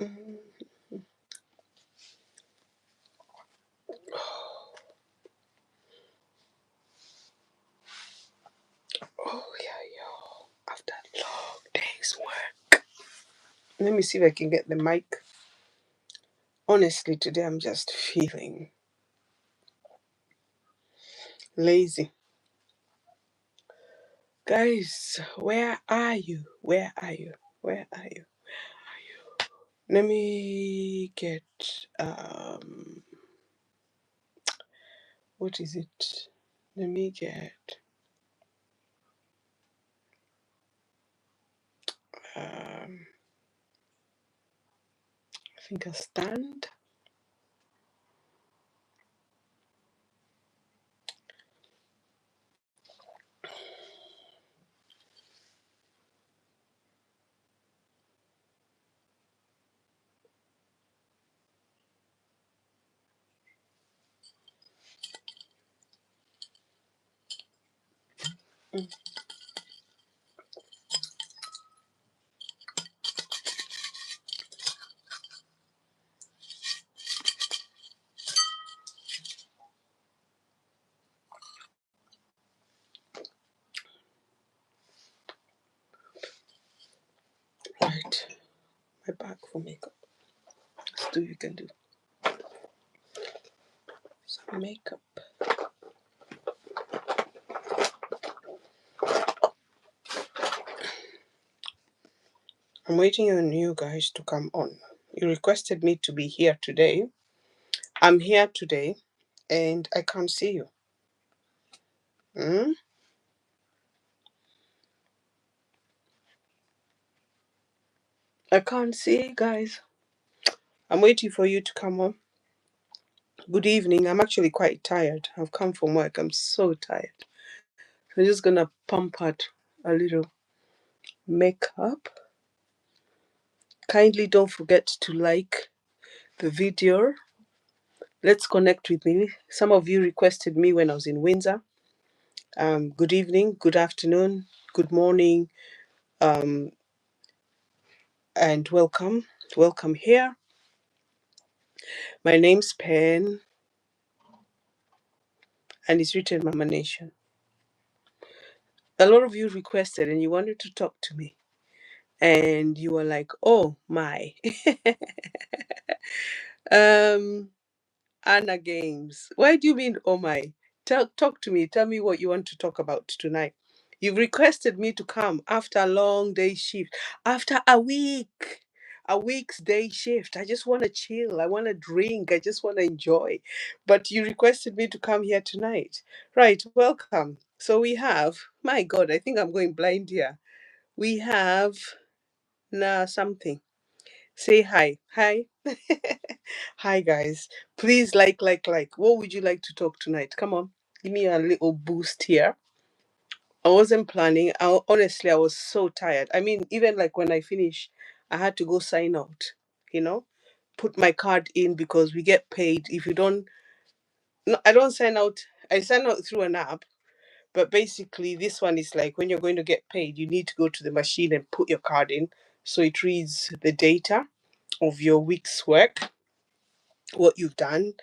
Mm. Oh yeah, yeah. After a long day's work. Let me see if I can get the mic. Honestly, today I'm just feeling lazy. Guys, where are you? Where are you? Where are you? Let me get what is it? Let me get I think a stand. Right. My bag for makeup. Let's do you can do some makeup. I'm waiting on you guys to come on. You requested me to be here today. I'm here today and I can't see you. Hmm? I can't see you guys. I'm waiting for you to come on. Good evening. I'm actually quite tired. I've come from work. I'm so tired. I'm just gonna pump out a little makeup. Kindly don't forget to like the video. Let's connect with me. Some of you requested me when I was in Windsor. Good evening, good afternoon, good morning, um, and welcome. Welcome here. My name's Pen, and it's written Mama Nation. A lot of you requested and you wanted to talk to me. And you were like, oh my. um Anna Games. Why do you mean, oh my? Talk to me. Tell me what you want to talk about tonight. You've requested me to come after a long day shift, after a week's day shift. I just want to chill. I want to drink. I just want to enjoy. But you requested me to come here tonight. Right, welcome. So we have, my God, I think I'm going blind here. We have something. Say hi. Hi. Hi, guys. Please like. What would you like to talk tonight? Come on. Give me a little boost here. I wasn't planning. Honestly, I was so tired. I mean, even like when I finished, I had to go sign out, you know, put my card in because we get paid. If you don't, no, I don't sign out. I sign out through an app. But basically, this one is like when you're going to get paid, you need to go to the machine and put your card in. So it reads the data of your week's work, what you've done,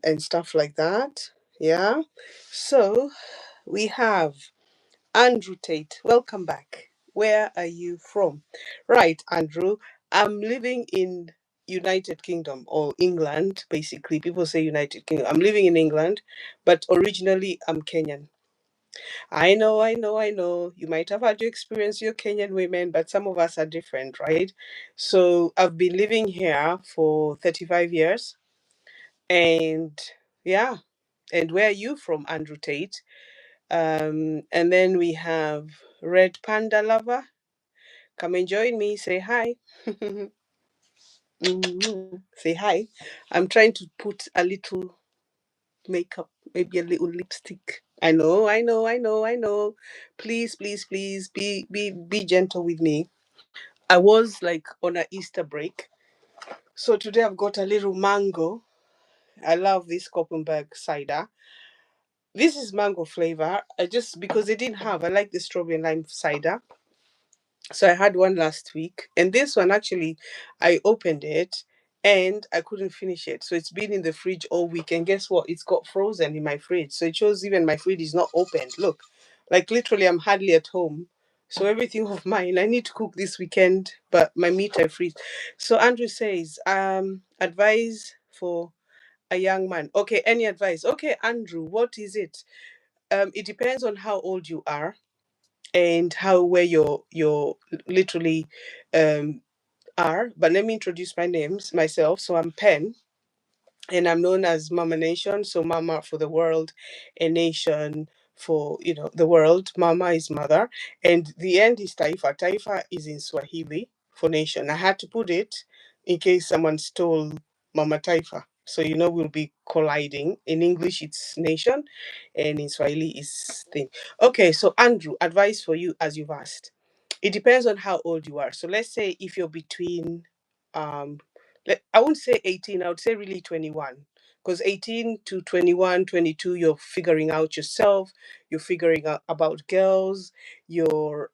and stuff like that. Yeah. So we have Andrew Tate. Welcome back. Where are you from? Right, Andrew. I'm living in United Kingdom or England. Basically, people say United Kingdom. I'm living in England, but originally I'm Kenyan. I know. You might have had your experience, your Kenyan women, but some of us are different, right? So I've been living here for 35 years. And yeah, and where are you from, Andrew Tate? And then we have Red Panda Lover. Come and join me. Say hi. Say hi. I'm trying to put a little makeup, maybe a little lipstick. I know. Please, be gentle with me. I was like on a Easter break. So today I've got a little mango. I love this Koppenberg cider. This is mango flavor. I just because they didn't have. I like the strawberry and lime cider. So I had one last week, and this one actually, I opened it and I couldn't finish it. So it's been in the fridge all week, and guess what? It's got frozen in my fridge. So it shows even my fridge is not opened. Look, like literally, I'm hardly at home. So everything of mine, I need to cook this weekend, but my meat I freeze. So Andrew says, advice for a young man. Okay, any advice? Okay, Andrew, what is it? It depends on how old you are and how where you're literally um are. But let me introduce myself. So I'm Pen, and I'm known as Mama Nation. So Mama for the world, a nation for the world. Mama is mother, and the end is Taifa. Taifa is in Swahili for nation. I had to put it in case someone stole Mama Taifa. So we'll be colliding. In English, it's nation, and in Swahili, it's thing. Okay, so Andrew, advice for you as you've asked. It depends on how old you are. So let's say if you're between um I wouldn't say 18, I would say really 21. Because 18 to 21, 22, you're figuring out yourself, you're figuring out about girls, you're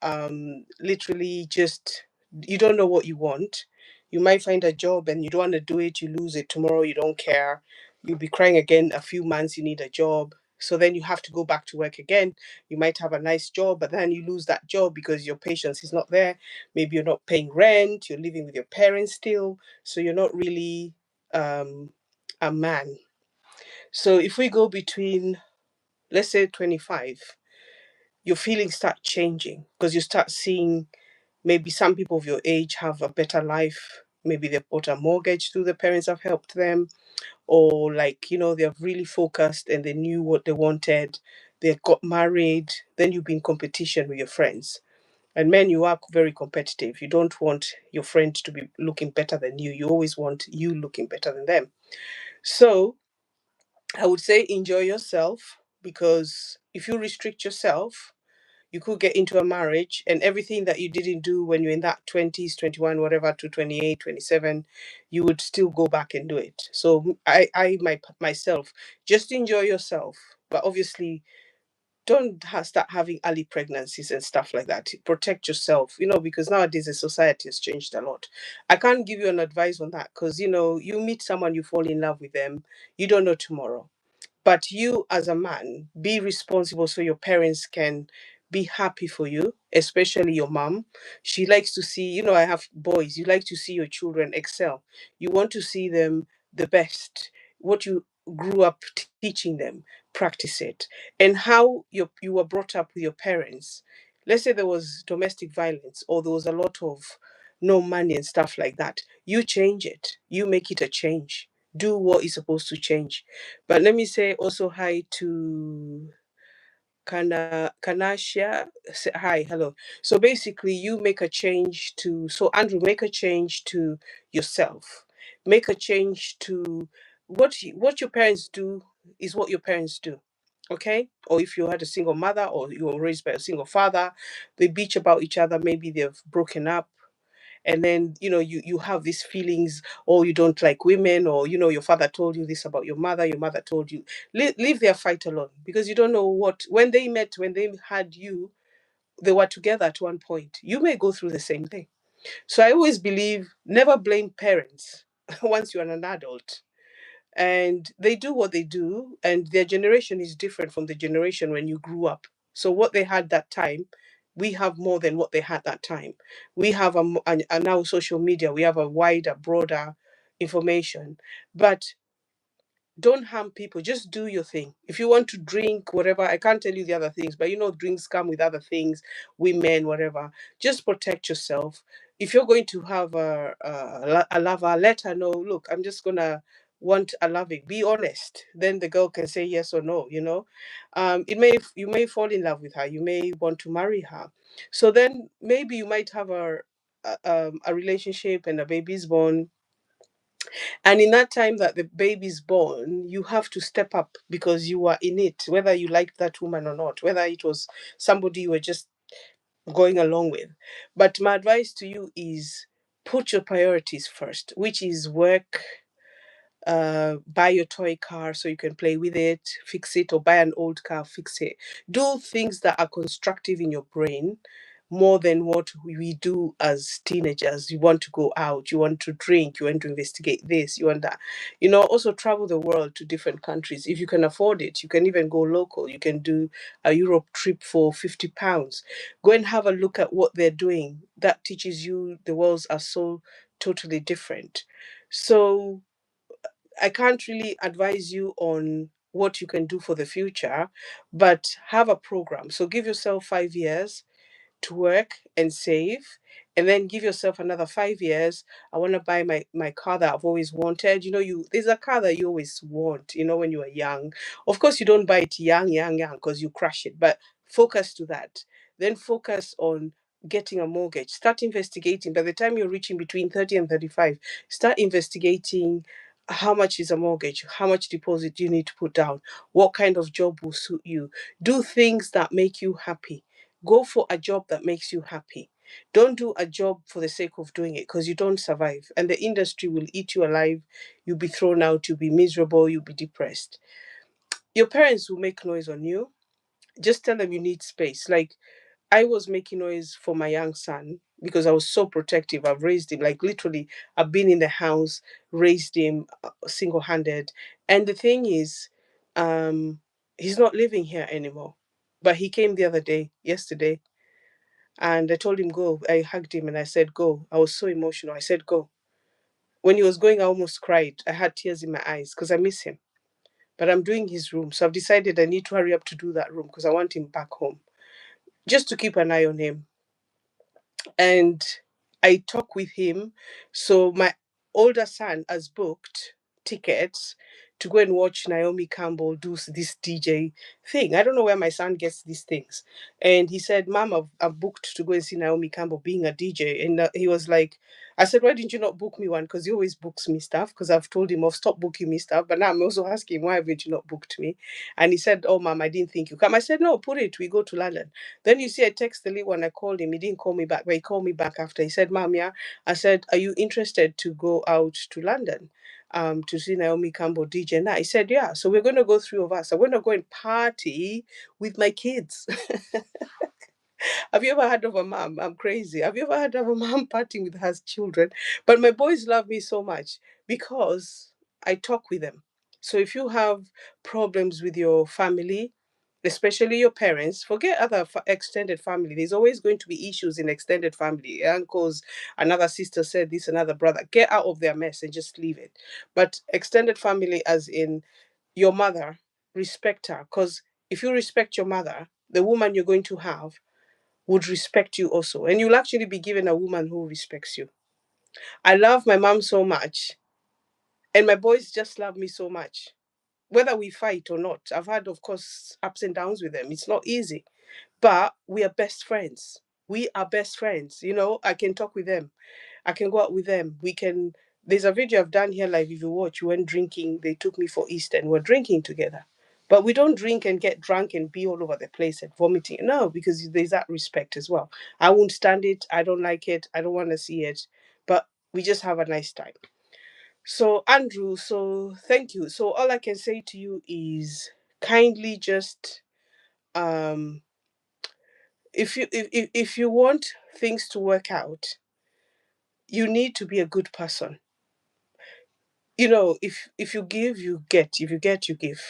literally just, you don't know what you want. You might find a job and you don't want to do it, you lose it tomorrow, you don't care. You'll be crying again a few months, you need a job. So then you have to go back to work again. You might have a nice job, but then you lose that job because your patience is not there. Maybe you're not paying rent, you're living with your parents still, so you're not really um, a man. So if we go between, let's say, 25, your feelings start changing because you start seeing maybe some people of your age have a better life. Maybe they've bought a mortgage through the parents have helped them, or like, they're really focused and they knew what they wanted. They got married, then you'll be in competition with your friends. And men, you are very competitive. You don't want your friend to be looking better than you. You always want you looking better than them. So I would say enjoy yourself, because if you restrict yourself, you could get into a marriage and everything that you didn't do when you're in that 20s, 21, whatever, to 28, 27, you would still go back and do it. So myself, just enjoy yourself. But obviously, don't start having early pregnancies and stuff like that. Protect yourself, because nowadays the society has changed a lot. I can't give you an advice on that because, you meet someone, you fall in love with them, you don't know tomorrow. But you, as a man, be responsible so your parents can be happy for you, especially your mom. She likes to see, I have boys, you like to see your children excel. You want to see them the best. What you grew up teaching them, practice it. And how you were brought up with your parents. Let's say there was domestic violence or there was a lot of no money and stuff like that. You change it, you make it a change. Do what is supposed to change. But let me say also hi to Kanashia. Hi, hello. So basically, you make a change to. So Andrew, make a change to yourself. Make a change to what your parents do is what your parents do. Okay? Or if you had a single mother or you were raised by a single father, they bitch about each other. Maybe they've broken up, and then you have these feelings, or you don't like women, or your father told you this about your mother told you. Leave their fight alone, because you don't know what, when they met, when they had you, they were together at one point. You may go through the same thing. So I always believe, never blame parents once you're an adult, and they do what they do, and their generation is different from the generation when you grew up. So what they had that time, we have more than what they had that time. We have and now social media, we have a wider, broader information. But don't harm people, just do your thing. If you want to drink whatever, I can't tell you the other things, but drinks come with other things, women, whatever. Just protect yourself. If you're going to have a lover, let her know, look, I'm just gonna want a loving, be honest, then the girl can say yes or no. You may fall in love with her, you may want to marry her. So then maybe you might have a relationship and a baby's born, and in that time that the baby's born, you have to step up because you are in it, whether you liked that woman or not, whether it was somebody you were just going along with. But my advice to you is, put your priorities first, which is work, buy your toy car so you can play with it, fix it, or buy an old car, fix it. Do things that are constructive in your brain more than what we do as teenagers. You want to go out, you want to drink, you want to investigate this, you want that. Also travel the world to different countries. If you can afford it, you can even go local. You can do a Europe trip for £50. Go and have a look at what they're doing. That teaches you the worlds are so totally different. So I can't really advise you on what you can do for the future, but have a program. So give yourself 5 years to work and save, and then give yourself another 5 years. I want to buy my car that I've always wanted. There's a car that you always want, when you are young. Of course, you don't buy it young because you crash it, but focus to that. Then focus on getting a mortgage. Start investigating. By the time you're reaching between 30 and 35, start investigating how much is a mortgage, how much deposit you need to put down, what kind of job will suit you. Do things that make you happy. Go for a job that makes you happy. Don't do a job for the sake of doing it, because you don't survive and the industry will eat you alive. You'll be thrown out, you'll be miserable, you'll be depressed. Your parents will make noise on you. Just tell them you need space. Like, I was making noise for my young son because I was so protective. I've raised him, like, literally, I've been in the house, raised him single handed. And the thing is, he's not living here anymore. But he came the other day, yesterday, and I told him, go. I hugged him and I said, go. I was so emotional. I said, go. When he was going, I almost cried. I had tears in my eyes because I miss him. But I'm doing his room. So I've decided I need to hurry up to do that room because I want him back home, just to keep an eye on him. And I talk with him. So my older son has booked tickets to go and watch Naomi Campbell do this DJ thing. I don't know where my son gets these things. And he said, Mom, I've booked to go and see Naomi Campbell being a DJ. And he was like, I said, why didn't you not book me one? Because he always books me stuff. Because I've told him off, stop booking me stuff. But now I'm also asking, why haven't you not booked me? And he said, oh, Mom, I didn't think you come. I said, no, put it. We go to London. Then you see, I texted Lee when I called him. He didn't call me back, but he called me back after. He said, Mom, yeah. I said, are you interested to go out to London to see Naomi Campbell DJ night? He said, yeah. So we're going to go, three of us. I'm going to go and party with my kids. Have you ever heard of a mom? I'm crazy. Have you ever heard of a mom partying with her children? But my boys love me so much because I talk with them. So if you have problems with your family, especially your parents, forget other extended family. There's always going to be issues in extended family. Uncles, another sister said this, another brother. Get out of their mess and just leave it. But extended family, as in your mother, respect her. Because if you respect your mother, the woman you're going to have would respect you also. And you'll actually be given a woman who respects you. I love my mom so much, and my boys just love me so much. Whether we fight or not, I've had, of course, ups and downs with them. It's not easy, but we are best friends. We are best friends. I can talk with them. I can go out with them. We can. There's a video I've done here, like, if you watch, we went drinking. They took me for Easter and we're drinking together. But we don't drink and get drunk and be all over the place and vomiting. No, because there's that respect as well. I won't stand it. I don't like it. I don't want to see it. But we just have a nice time. So, Andrew, so thank you. So, all I can say to you is kindly just, um, if you want things to work out, you need to be a good person. If you give, you get. If you get, you give.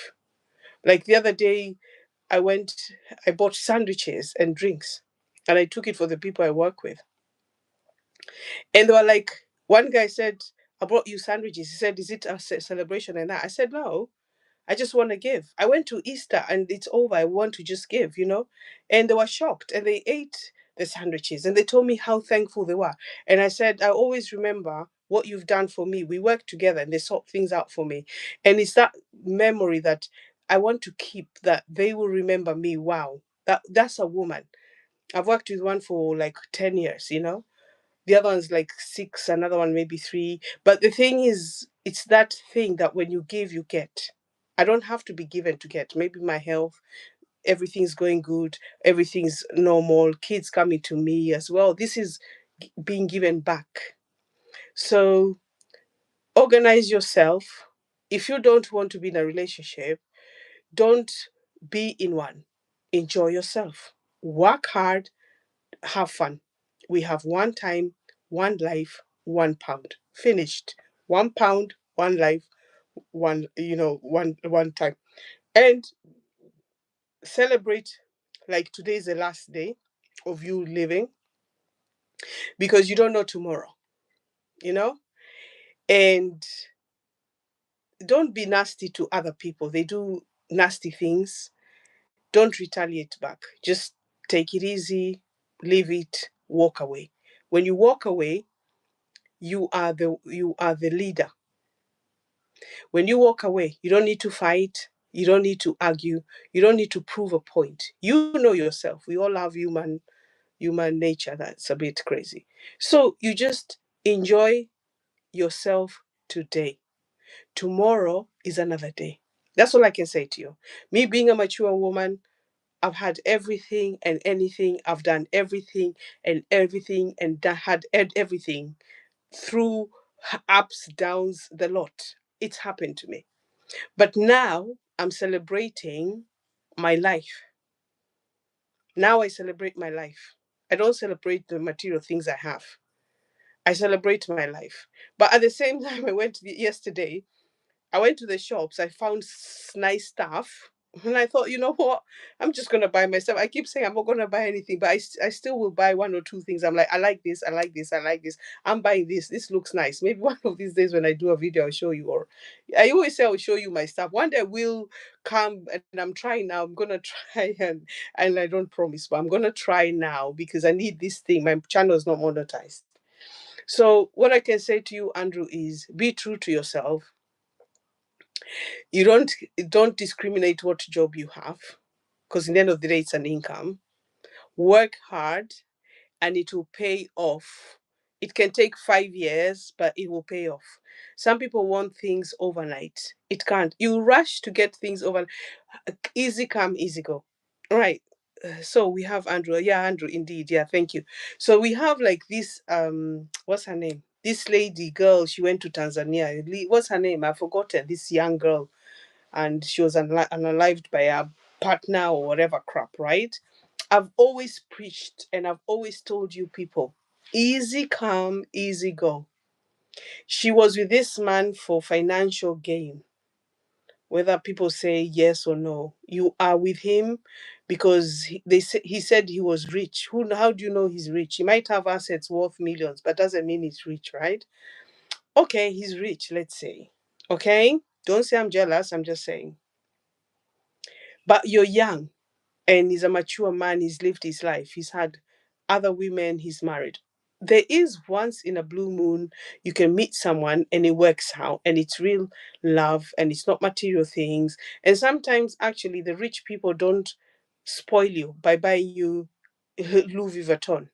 Like the other day, I bought sandwiches and drinks, and I took it for the people I work with. And they were like, one guy said, I brought you sandwiches. He said, is it a celebration? And I said, no, I just want to give. I went to Easter and it's over. I want to just give. And they were shocked and they ate the sandwiches and they told me how thankful they were. And I said, I always remember what you've done for me. We worked together and they sort things out for me. And it's that memory that I want to keep, that they will remember me. Wow, that's a woman. I've worked with one for like 10 years. The other one's like 6, another one maybe 3. But the thing is, it's that thing that when you give, you get. I don't have to be given to get. Maybe my health, everything's going good, everything's normal, kids coming to me as well. This is being given back. So organize yourself. If you don't want to be in a relationship, don't be in one. Enjoy yourself. Work hard, have fun. We have one time, one life, £1. Finished. £1, one life, one time. And celebrate like today is the last day of you living, because you don't know tomorrow, you know? And don't be nasty to other people. They do nasty things. Don't retaliate back. Just take it easy, leave it, walk away. When you walk away, you are the leader. When you walk away, you don't need to fight, you don't need to argue, you don't need to prove a point. You know yourself. We all have human nature that's a bit crazy. So you just enjoy yourself today. Tomorrow is another day. That's all I can say to you. Me being a mature woman, I've had everything and anything. I've done everything and everything and had everything through ups, downs, the lot. It's happened to me. But now I'm celebrating my life. Now I celebrate my life. I don't celebrate the material things I have. I celebrate my life. But at the same time, yesterday, I went to the shops. I found nice stuff, and I thought, you know what? I'm just gonna buy myself. I keep saying I'm not gonna buy anything, but I still will buy one or two things. I'm like, I like this, I like this, I like this. I'm buying this. This looks nice. Maybe one of these days when I do a video, I'll show you. Or I always say I'll show you my stuff. One day I will come, and I'm trying now. I'm gonna try, and I don't promise, but I'm gonna try now because I need this thing. My channel is not monetized. So what I can say to you, Andrew, is be true to yourself. You don't discriminate what job you have, because in the end of the day it's an income. Work hard, and it will pay off. It can take 5 years, but it will pay off. Some people want things overnight. It can't. You rush to get things over. Easy come, easy go. Right. So we have Andrew. Yeah, Andrew, indeed. Yeah, thank you. So we have like this what's her name, this lady girl, she went to Tanzania. What's her name? I've forgotten. This young girl, and she was unalived by a partner or whatever crap, right? I've always preached and I've always told you people, easy come, easy go. She was with this man for financial gain. Whether people say yes or no, you are with him because he said he was rich. How do you know he's rich? He might have assets worth millions, but doesn't mean he's rich, right? Okay, he's rich, let's say. Okay? Don't say I'm jealous, I'm just saying. But you're young, and he's a mature man. He's lived his life. He's had other women. He's married. There is once in a blue moon you can meet someone and it works out and it's real love and it's not material things. And sometimes actually the rich people don't spoil you by buying you Louis Vuitton.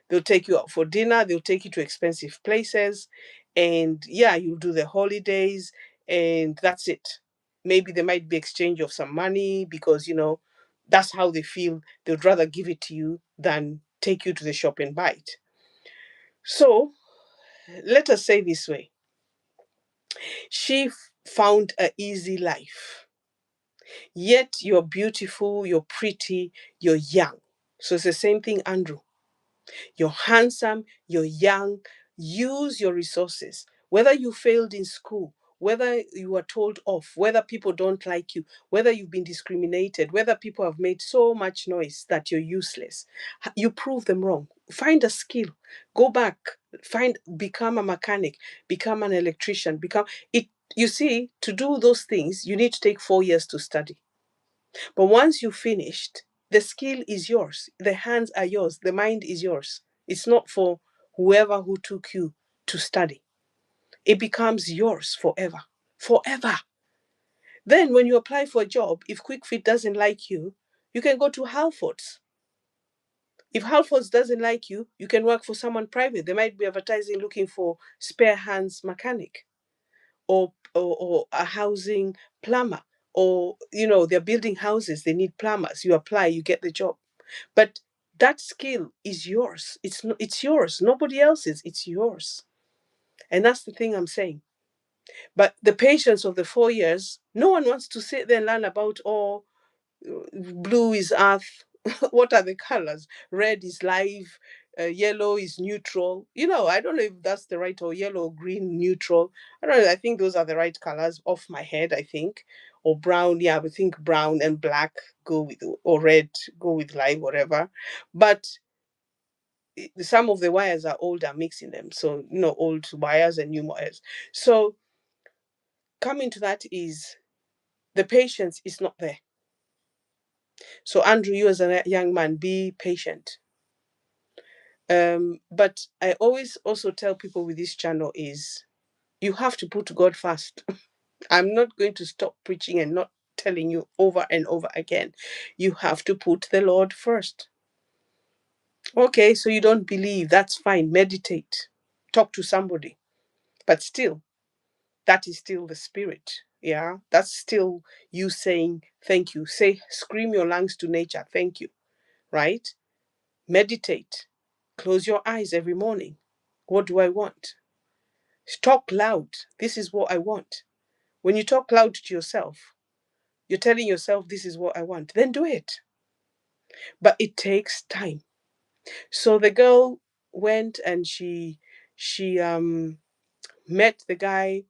They'll take you out for dinner, they'll take you to expensive places, and yeah, you'll do the holidays, and that's it. Maybe there might be exchange of some money because, that's how they feel. They'd rather give it to you than take you to the shop and buy it. So let us say this way, she found a easy life. Yet you're beautiful, you're pretty, you're young. So it's the same thing, Andrew. You're handsome, you're young. Use your resources. Whether you failed in school, whether you were told off, whether people don't like you, whether you've been discriminated, whether people have made so much noise that you're useless, you prove them wrong. Find a skill, go back, become a mechanic, become an electrician, become it. You see, to do those things, you need to take 4 years to study. But once you've finished, the skill is yours, the hands are yours, the mind is yours. It's not for whoever who took you to study. It becomes yours forever. Forever. Then when you apply for a job, if QuickFit doesn't like you, you can go to Halfords. If Halfords doesn't like you, you can work for someone private. They might be advertising looking for spare hands mechanic, or a housing plumber, or they're building houses, they need plumbers. You apply, you get the job. But that skill is yours. It's yours, nobody else's. It's yours. And that's the thing I'm saying. But the patience of the 4 years, no one wants to sit there and learn about, blue is earth, What are the colors? Red is live, yellow is neutral. I don't know if that's the right, or yellow, green, neutral. I don't know. I think those are the right colors off my head, I think. Or brown, yeah, I would think brown and black go with, or red go with live, whatever. But some of the wires are old, are mixing them. So, old wires and new wires. So coming to that is the patience is not there. So Andrew, you as a young man, be patient. But I always also tell people with this channel is you have to put God first. I'm not going to stop preaching and not telling you over and over again. You have to put the Lord first. Okay, so you don't believe, that's fine. Meditate, talk to somebody. But still, that is still the spirit. Yeah, that's still you saying thank you. Say, scream your lungs to nature, thank you, right? Meditate. Close your eyes every morning. What do I want? Talk loud. This is what I want. When you talk loud to yourself, you're telling yourself, this is what I want. Then do it. But it takes time. So the girl went and she met the guy,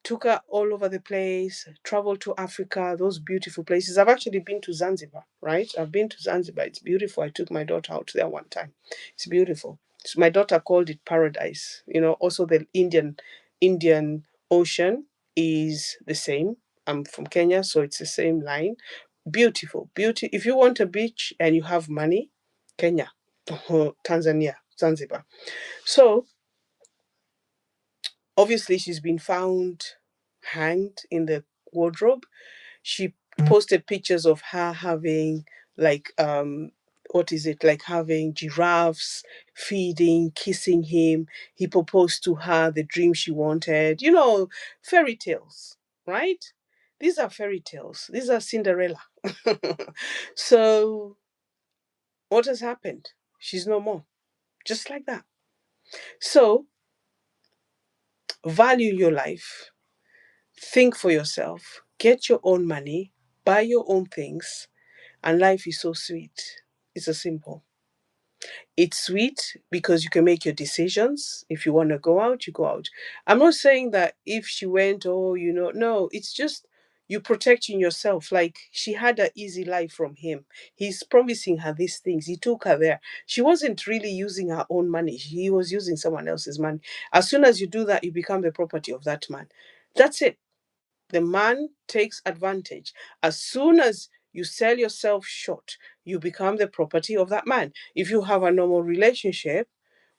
took her all over the place, traveled to Africa, those beautiful places. I've actually been to Zanzibar, right? I've been to Zanzibar. It's beautiful. I took my daughter out there one time. It's beautiful. So my daughter called it paradise. Also the Indian Ocean is the same. I'm from Kenya, so it's the same line. Beautiful, beauty. If you want a beach and you have money, Kenya, Tanzania, Zanzibar. So obviously she's been found hanged in the wardrobe. She posted pictures of her having, like, what is it, like having giraffes feeding, kissing him. He proposed to her the dream she wanted. Fairy tales, right? These are fairy tales. These are Cinderella. So what has happened? She's no more. Just like that. So value your life. Think for yourself. Get your own money. Buy your own things. And life is so sweet. It's so simple. It's sweet because you can make your decisions. If you want to go out, you go out. I'm not saying that if she went, oh, no, it's just you protecting yourself. Like, she had an easy life from him. He's promising her these things. He took her there. She wasn't really using her own money. He was using someone else's money. As soon as you do that, you become the property of that man. That's it. The man takes advantage. As soon as you sell yourself short, you become the property of that man. If you have a normal relationship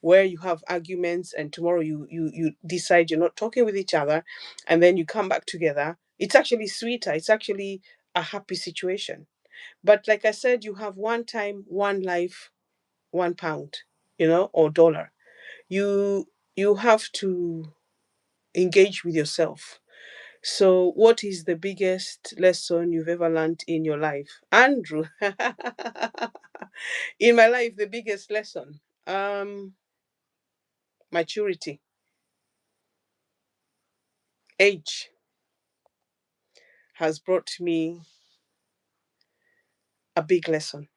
where you have arguments and tomorrow you decide you're not talking with each other, and then you come back together, it's actually sweeter. It's actually a happy situation. But like I said, you have one time, one life, £1, or dollar. You have to engage with yourself. So, what is the biggest lesson you've ever learned in your life? Andrew, in my life, the biggest lesson, maturity, age has brought me a big lesson.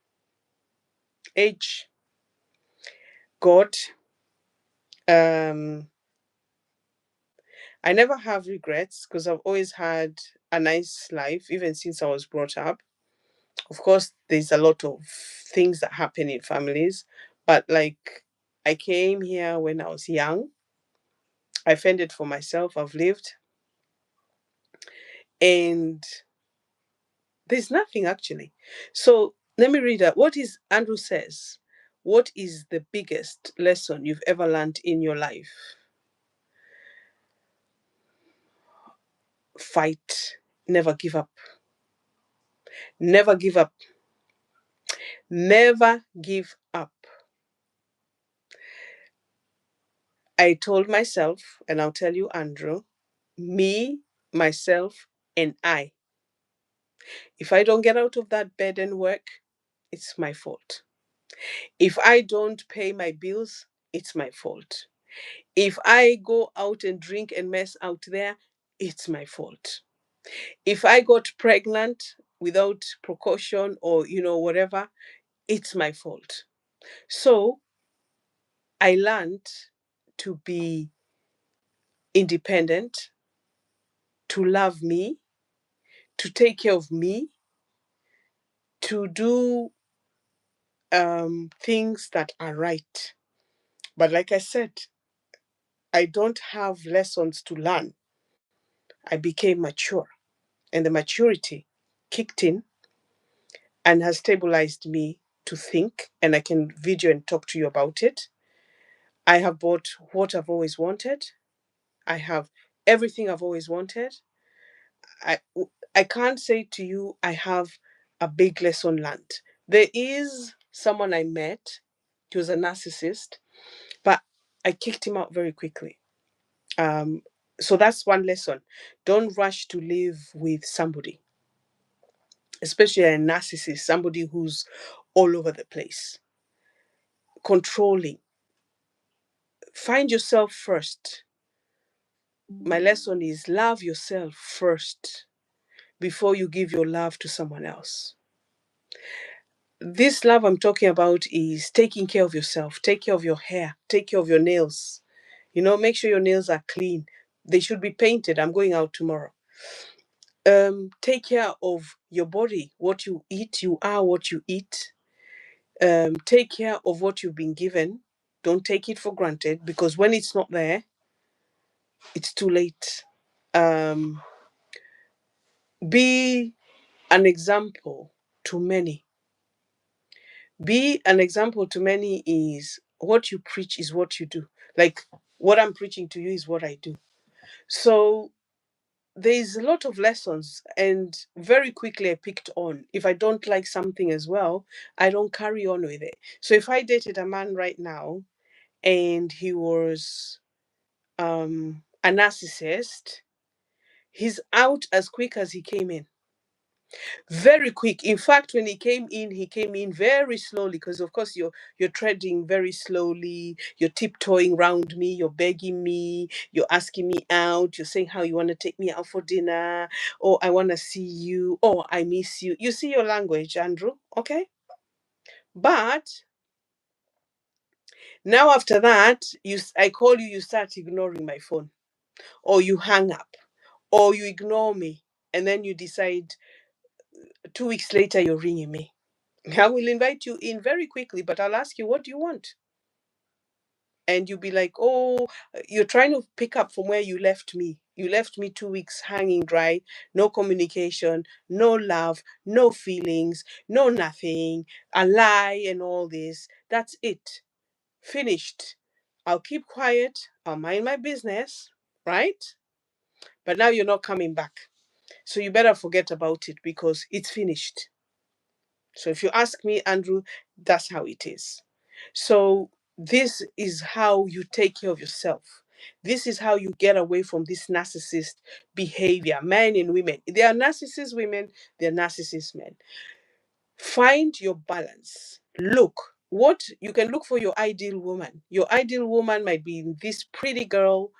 Age, God, um, I never have regrets because I've always had a nice life, even since I was brought up. Of course, there's a lot of things that happen in families, but like, I came here when I was young. I fended for myself. I've lived. And there's nothing actually. So let me read that. What is Andrew says? What is the biggest lesson you've ever learned in your life? Fight. Never give up. Never give up. Never give up. I told myself, and I'll tell you, Andrew, me, myself, and I. If I don't get out of that bed and work, it's my fault. If I don't pay my bills, it's my fault. If I go out and drink and mess out there, it's my fault. If I got pregnant without precaution or, whatever, it's my fault. So I learned to be independent, to love me, to take care of me, to do things that are right. But like I said, I don't have lessons to learn. I became mature, and the maturity kicked in and has stabilized me to think, and I can video and talk to you about it. I have bought what I've always wanted. I have everything I've always wanted. I I can't say to you I have a big lesson learned. There is someone I met. He was a narcissist, but I kicked him out very quickly. Um, so that's one lesson. Don't rush to live with somebody, especially a narcissist, somebody who's all over the place, controlling. Find yourself first. My lesson is love yourself first before you give your love to someone else. This love I'm talking about is taking care of yourself, take care of your hair, take care of your nails. Make sure your nails are clean. They should be painted. I'm going out tomorrow. Take care of your body, what you eat. You are what you eat. Take care of what you've been given. Don't take it for granted, because when it's not there, it's too late. Um, be an example to many. Be an example to many is what you preach is what you do. Like, what I'm preaching to you is what I do. So there's a lot of lessons, and very quickly I picked on. If I don't like something as well, I don't carry on with it. So if I dated a man right now and he was a narcissist, he's out as quick as he came in. Very quick. In fact, when he came in very slowly, because of course you're treading very slowly, you're tiptoeing around me, you're begging me, you're asking me out, you're saying how you want to take me out for dinner, or I want to see you, or I miss you. You see your language, Andrew, okay? But now after that, I call you, you start ignoring my phone, or you hang up, or you ignore me, and then you decide 2 weeks later you're ringing me. I will invite you in very quickly, but I'll ask you, what do you want? And you'll be like, oh, you're trying to pick up from where you left me. You left me 2 weeks hanging dry, no communication, no love, no feelings, no nothing, a lie, and all this. That's it. Finished. I'll keep quiet. I'll mind my business, right? But now you're not coming back. So you better forget about it, because it's finished. So if you ask me, Andrew, that's how it is. So this is how you take care of yourself. This is how you get away from this narcissist behavior, men and women. There are narcissist women, there are narcissist men. Find your balance. Look, what you can look for your ideal woman. Your ideal woman might be this pretty girl,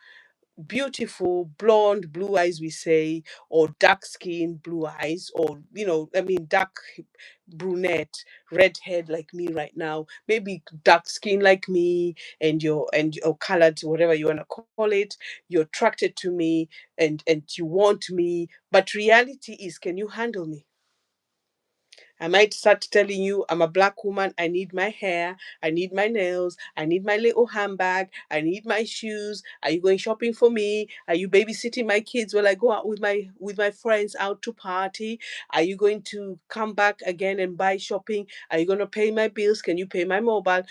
beautiful, blonde, blue eyes, we say, or dark skin, blue eyes, or, dark brunette, red head like me right now, maybe dark skin like me, and you're colored, whatever you want to call it. You're attracted to me, and you want me. But reality is, can you handle me? I might start telling you, I'm a black woman. I need my hair. I need my nails. I need my little handbag. I need my shoes. Are you going shopping for me? Are you babysitting my kids while I go out with my friends out to party? Are you going to come back again and buy shopping? Are you going to pay my bills? Can you pay my mobile?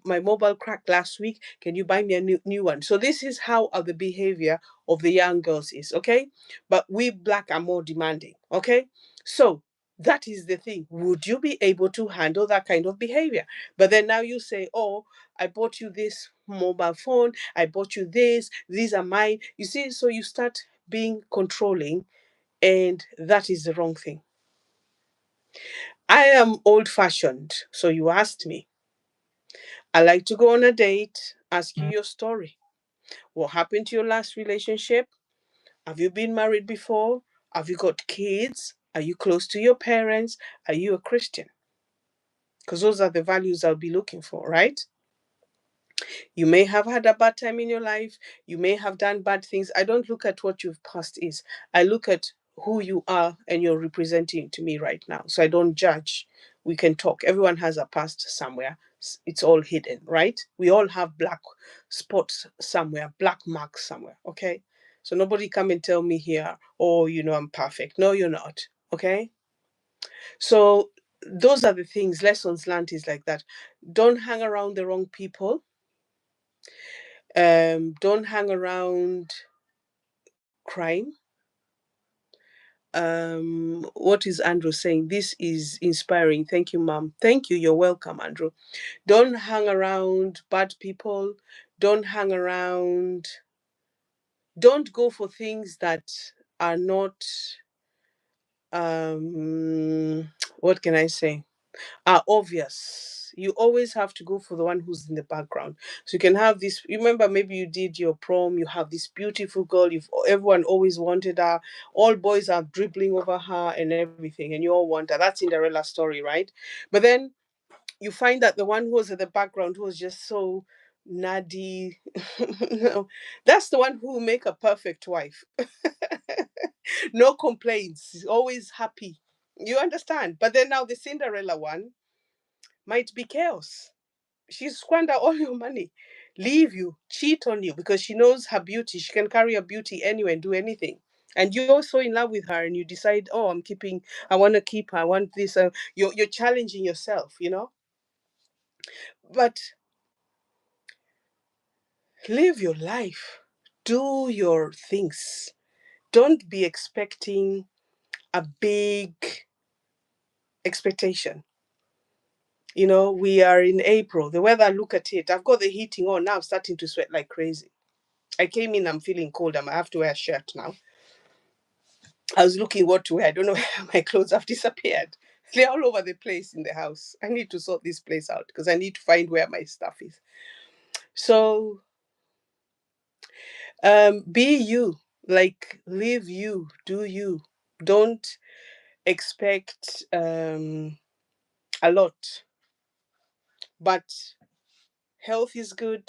My mobile cracked last week. Can you buy me a new one? So this is how the behavior of the young girls is, okay? But we black are more demanding, okay? So that is the thing. Would you be able to handle that kind of behavior? But then now you say, oh, I bought you this mobile phone, I bought you this, these are mine. You see, so you start being controlling, and that is the wrong thing. I am old fashioned. So you asked me. I like to go on a date, ask you your story. What happened to your last relationship? Have you been married before? Have you got kids? Are you close to your parents? Are you a Christian? because those are the values I'll be looking for, right? You may have had a bad time in your life. You may have done bad things. I don't look at what you've past is. I look at who you are and you're representing to me right now. So I don't judge. We can talk. Everyone has a past somewhere. It's all hidden, right? We all have black spots somewhere, black marks somewhere, okay? So nobody come and tell me here, oh, I'm perfect. No, you're not, okay? So those are the things, lessons learned is like that. Don't hang around the wrong people. Don't hang around crime. What is Andrew saying? This is inspiring. Thank you, mom. Thank you. You're welcome, Andrew. Don't hang around bad people. Don't hang around, don't go for things that are not, what can I say? Are obvious. You always have to go for the one who's in the background. So you can have this. Remember, maybe you did your prom. You have this beautiful girl. You've everyone always wanted her. All boys are dribbling over her and everything, and you all want her. That's Cinderella story, right? But then you find that the one who was at the background who was just so nerdy. No, that's the one who will make a perfect wife. No complaints. Always happy. You understand? But then now the Cinderella one might be chaos. She squander all your money, leave you, cheat on you because she knows her beauty. She can carry her beauty anywhere and do anything. And you're so in love with her, and you decide, oh, I want to keep her. I want this. You're challenging yourself. But live your life, do your things. Don't be expecting a big expectation. We are in April. The weather, look at it. I've got the heating on now. I'm starting to sweat like crazy. I came in, I'm feeling cold. I have to wear a shirt now. I was looking what to wear. I don't know where my clothes have disappeared. They're all over the place in the house. I need to sort this place out because I need to find where my stuff is. So, be you. Like, live you. Do you. Don't expect a lot. But health is good.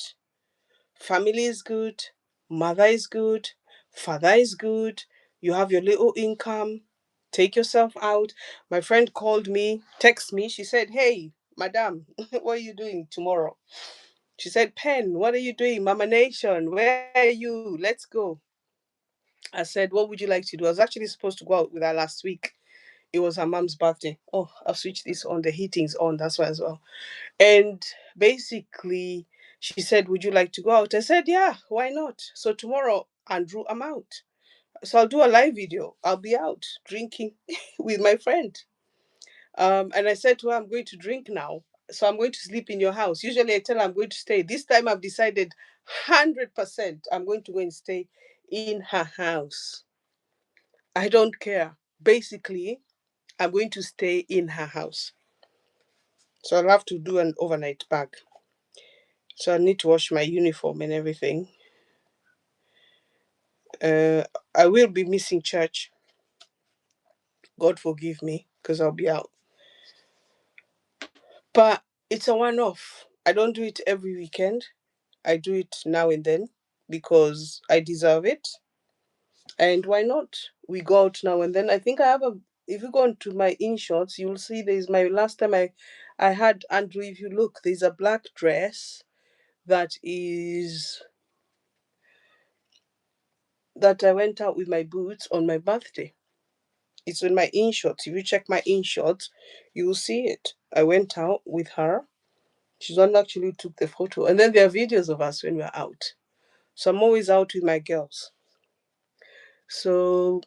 Family is good. Mother is good. Father is good. You have your little income. Take yourself out. My friend called me, text me. She said, hey, madam, what are you doing tomorrow? She said, Pen, what are you doing? Mama Nation, where are you? Let's go. I said, what would you like to do? I was actually supposed to go out with her last week. It was her mom's birthday. Oh, I've switched this on. The heating's on. That's why as well. And basically, she said, would you like to go out? I said, yeah, why not? So tomorrow, Andrew, I'm out. So I'll do a live video. I'll be out drinking with my friend. And I said to her, I'm going to drink now. So I'm going to sleep in your house. Usually I tell her I'm going to stay. This time I've decided 100% I'm going to go and stay in her house. I don't care. Basically, I'm going to stay in her house. So I'll have to do an overnight bag. So I need to wash my uniform and everything. Uh, I will be missing church. God forgive me because I'll be out. But it's a one off. I don't do it every weekend. I do it now and then because I deserve it. And why not? We go out now and then. I think I have a. If you go into my InShots, you'll see there's my last time I had Andrew. If you look, there's a black dress that is that I went out with my boots on my birthday. It's in my InShots. If you check my InShots, you will see it. I went out with her. She's the one who actually took the photo. And then there are videos of us when we're out. So I'm always out with my girls. So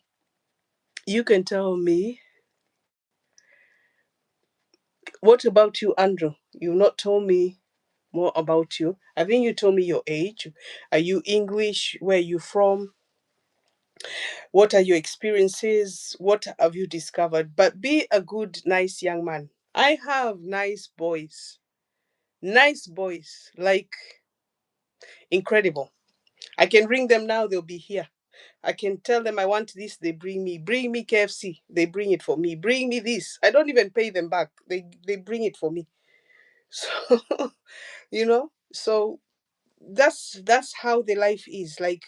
you can tell me, what about you, Andrew? You've not told me more about you. I think you told me your age. Are you English? Where are you from? What are your experiences? What have you discovered? But be a good, nice young man. I have nice boys. Nice boys. Like, incredible. I can ring them now, they'll be here. I can tell them I want this, they bring me. Bring me KFC, they bring it for me. Bring me this. I don't even pay them back. They bring it for me. So so that's how the life is. Like,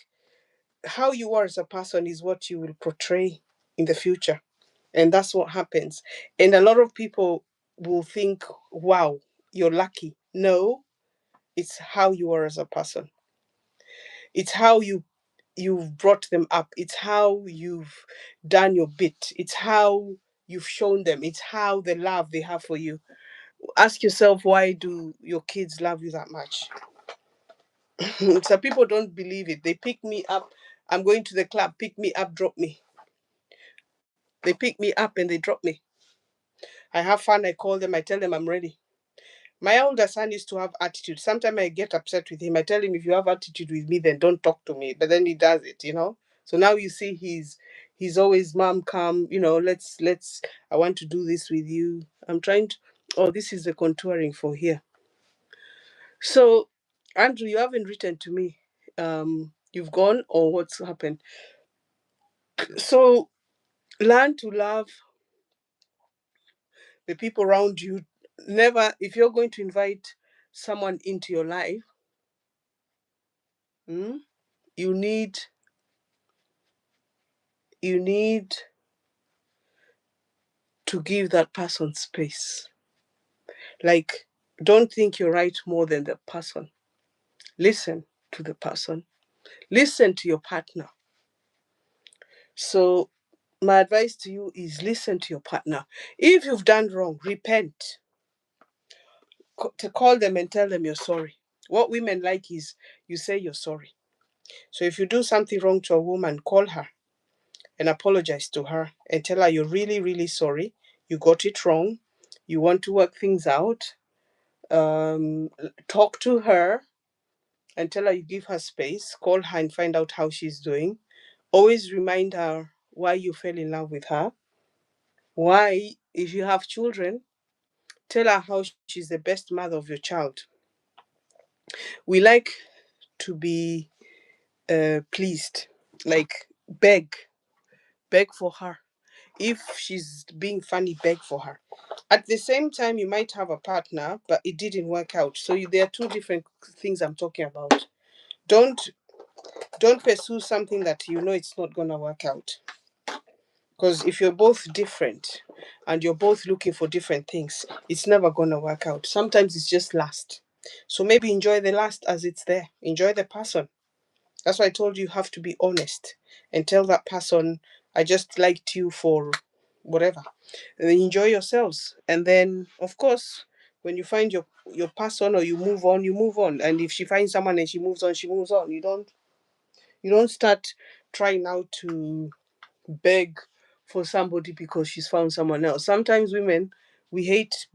how you are as a person is what you will portray in the future, and that's what happens. And a lot of people will think, wow, you're lucky. No, it's how you are as a person. It's how you've brought them up. It's how you've done your bit. It's how you've shown them. It's how the love they have for you. Ask yourself, why do your kids love you that much? So people don't believe it. They pick me up. I'm going to the club. Pick me up, drop me. They pick me up and they drop me. I have fun. I call them. I tell them I'm ready. My older son used to have attitude. Sometimes I get upset with him. I tell him, if you have attitude with me, then don't talk to me. But then he does it. So now you see he's always, mom, come, let's I want to do this with you. I'm trying to. Oh, this is the contouring for here. So, Andrew, you haven't written to me. You've gone, or what's happened? So learn to love the people around you. Never, if you're going to invite someone into your life, mm, you need you need to give that person space. Like, don't think you're right more than the person. Listen to the person. Listen to your partner. So my advice to you is, listen to your partner. If you've done wrong, repent. To call them and tell them you're sorry. What women like is, you say you're sorry. So if you do something wrong to a woman, call her and apologize to her and tell her you're really, really sorry. You got it wrong. You want to work things out. Um, Talk to her and tell her you give her space. Call her and find out how she's doing. Always remind her why you fell in love with her. Why, if you have children, tell her how she's the best mother of your child. We like to be pleased, like beg for her. If she's being funny, beg for her. At the same time, you might have a partner, but it didn't work out. So there are two different things I'm talking about. Don't don't pursue something that you know it's not gonna work out. Because if you're both different and you're both looking for different things, it's never gonna work out. Sometimes it's just lust. So maybe enjoy the lust as it's there. Enjoy the person. That's why I told you, you have to be honest and tell that person, I just liked you for whatever. And then enjoy yourselves. And then, of course, when you find your person, or you move on, you move on. And if she finds someone and she moves on, she moves on. You don't start trying now to beg for somebody because she's found someone else. Sometimes women, we hate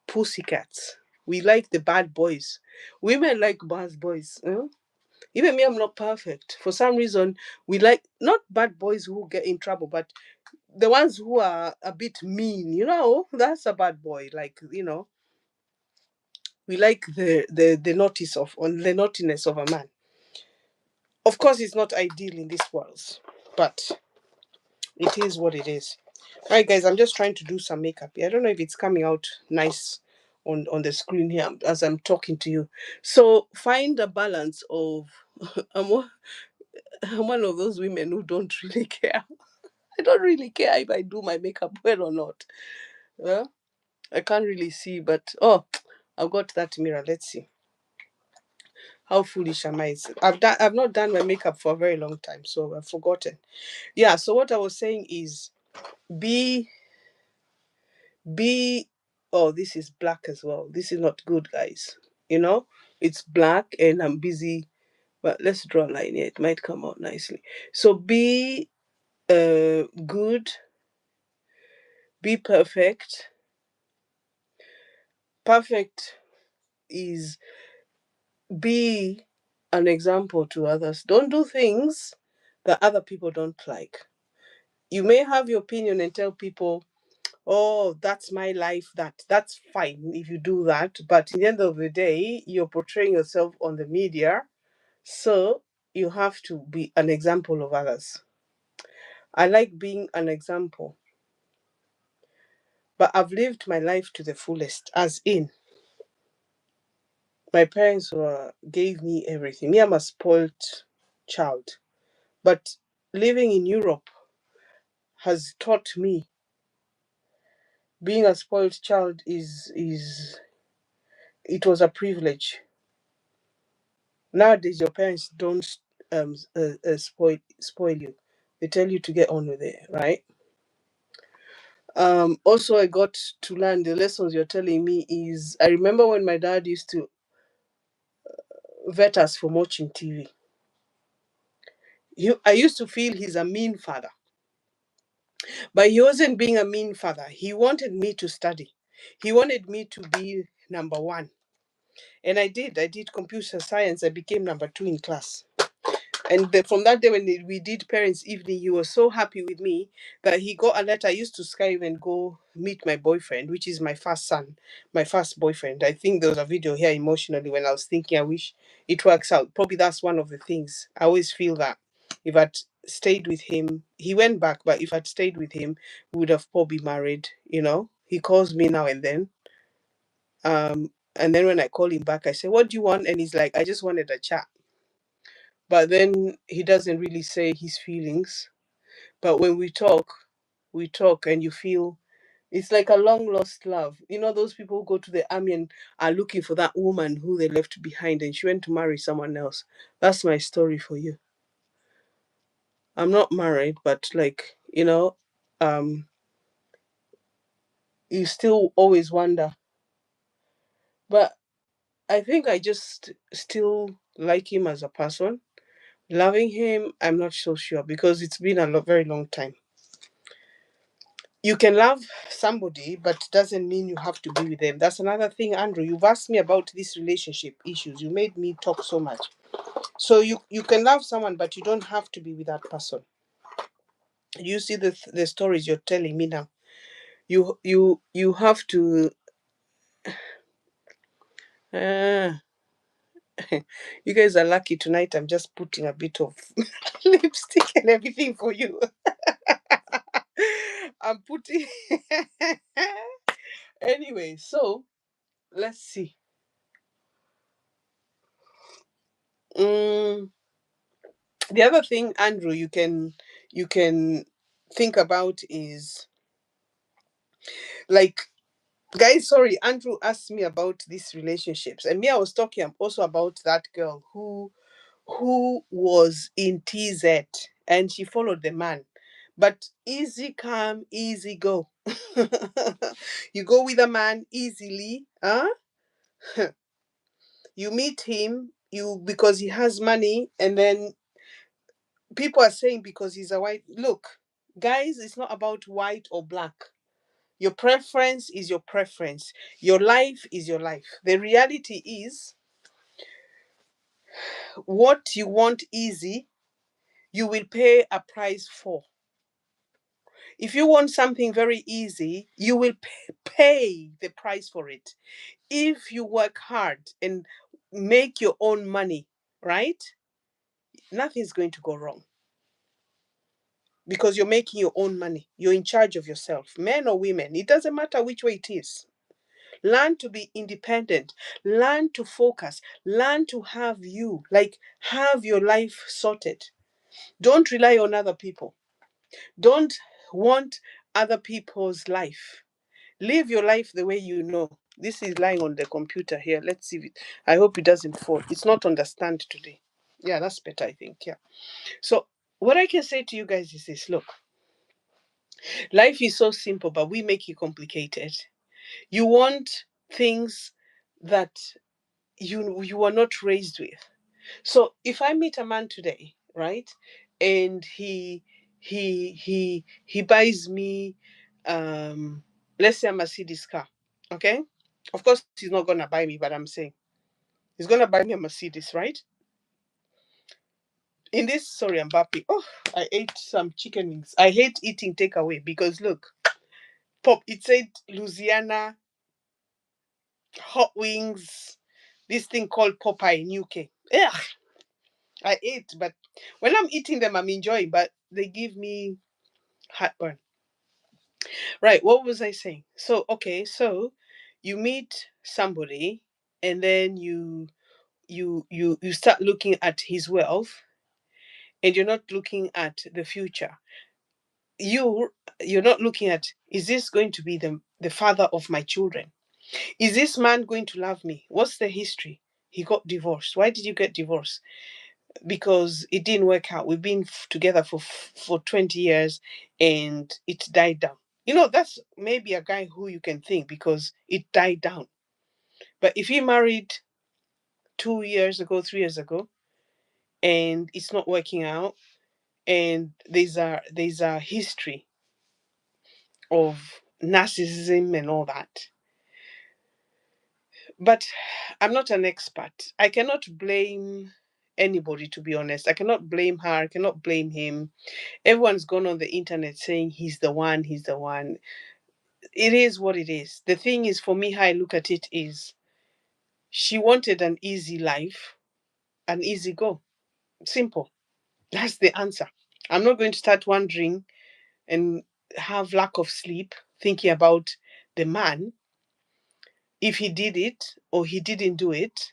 pussycats. We like the bad boys. Women like bad boys. Even me, I'm not perfect. For some reason, we like not bad boys who get in trouble, but the ones who are a bit mean. That's a bad boy. Like, we like the naughtiness of a man. Of course, it's not ideal in this world, but it is what it is. All right, guys, I'm just trying to do some makeup here. I don't know if it's coming out nice on the screen here as I'm talking to you. So find a balance of. I'm one, I'm one of those women who don't really care. I don't really care if I do my makeup well or not. Well, I can't really see, but oh, I've got that mirror. Let's see. How foolish am I? I've not done my makeup for a very long time, so I've forgotten. Yeah, so what I was saying is, be be oh, this is black as well. This is not good, guys. You know, it's black and I'm busy, but let's draw a line here. It might come out nicely. So be good, be perfect. Perfect is, be an example to others. Don't do things that other people don't like. You may have your opinion and tell people, oh, that's my life. That's fine if you do that. But in the end of the day, you're portraying yourself on the media. So you have to be an example of others. I like being an example, but I've lived my life to the fullest, as in, My parents gave me everything. Me, I'm a spoiled child. But living in Europe has taught me being a spoiled child is it was a privilege. Nowadays, your parents don't spoil you. They tell you to get on with it, right? Also, I got to learn the lessons you're telling me. Is I remember when my dad used to vet us from watching TV. I used to feel he's a mean father, but he wasn't being a mean father. He wanted me to study. He wanted me to be number one, and I did. I did computer science. I became number two in class. And from that day when we did parents' evening, he was so happy with me that he got a letter. I used to Skype and go meet my boyfriend, which is my first son, my first boyfriend. I think there was a video here emotionally when I was thinking, I wish it works out. Probably that's one of the things. I always feel that if I'd stayed with him, he went back, but if I'd stayed with him, we would have probably married, you know. He calls me now and then. And then when I call him back, I say, "What do you want?" And he's like, "I just wanted a chat." But then he doesn't really say his feelings. But when we talk, and you feel it's like a long lost love. You know, those people who go to the army and are looking for that woman who they left behind and she went to marry someone else. That's my story for you. I'm not married, but like, you still always wonder. But I think I just still like him as a person. Loving him, I'm not so sure because it's been a very long time. You can love somebody, but doesn't mean you have to be with them. That's another thing, Andrew. You've asked me about these relationship issues. You made me talk so much. So you can love someone, but you don't have to be with that person. You see the stories you're telling me now. You have to. Uh, you guys are lucky tonight. I'm just putting a bit of lipstick and everything for you. I'm putting. Anyway, so let's see. Mm, the other thing, Andrew, you can think about is like, guys, sorry, Andrew asked me about these relationships, and me, I was talking also about that girl who was in TZ and she followed the man. But easy come, easy go. You go with a man easily, huh? You meet him, you because he has money, and then people are saying because he's a white. Look, guys, it's not about white or black. Your preference is your preference. Your life is your life. The reality is, what you want easy, you will pay a price for. If you want something very easy, you will pay the price for it. If you work hard and make your own money, right? Nothing's going to go wrong because you're making your own money. You're in charge of yourself, men or women. It doesn't matter which way it is. Learn to be independent. Learn to focus. Learn to have you, like, have your life sorted. Don't rely on other people. Don't want other people's life. Live your life the way you know. This is lying on the computer here. Let's see it. I hope it doesn't fall. It's not on the stand today. Yeah, that's better, I think. Yeah. So, what I can say to you guys is this: look, life is so simple, but we make it complicated. You want things that you were not raised with. So if I meet a man today, right, and he buys me, let's say, a Mercedes car, okay? Of course he's not gonna buy me, but I'm saying he's gonna buy me a Mercedes, right? In this, sorry, I'm bapping. Oh, I ate some chicken wings. I hate eating takeaway because look, pop. It said Louisiana hot wings. This thing called Popeye in UK. Yeah, I ate, but when I'm eating them, I'm enjoying, but they give me heartburn. Right, what was I saying? So, okay, so you meet somebody and then you start looking at his wealth, and you're not looking at the future. You're not looking at, is this going to be the father of my children? Is this man going to love me? What's the history? He got divorced. Why did you get divorced? Because it didn't work out. We've been together for 20 years and it died down. That's maybe a guy who you can think, because it died down. But if he married 2 years ago, 3 years ago, and it's not working out, and there's a history of narcissism and all that. But I'm not an expert. I cannot blame anybody, to be honest. I cannot blame her. I cannot blame him. Everyone's gone on the internet saying he's the one, he's the one. It is what it is. The thing is, for me, how I look at it is, she wanted an easy life, an easy go. Simple. That's the answer. I'm not going to start wondering and have lack of sleep thinking about the man, if he did it or he didn't do it.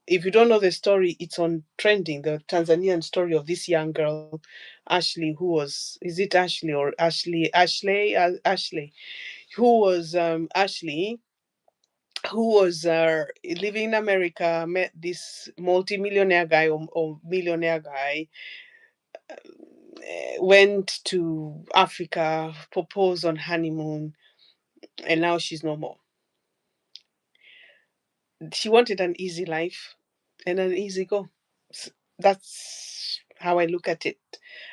If you don't know the story, it's on trending, the Tanzanian story of this young girl, Ashley, who was, is it Ashley or Ashley, Ashley, who was living in America, met this multimillionaire guy, or millionaire guy, went to Africa, proposed on honeymoon, and now she's no more. She wanted an easy life and an easy go. That's how I look at it.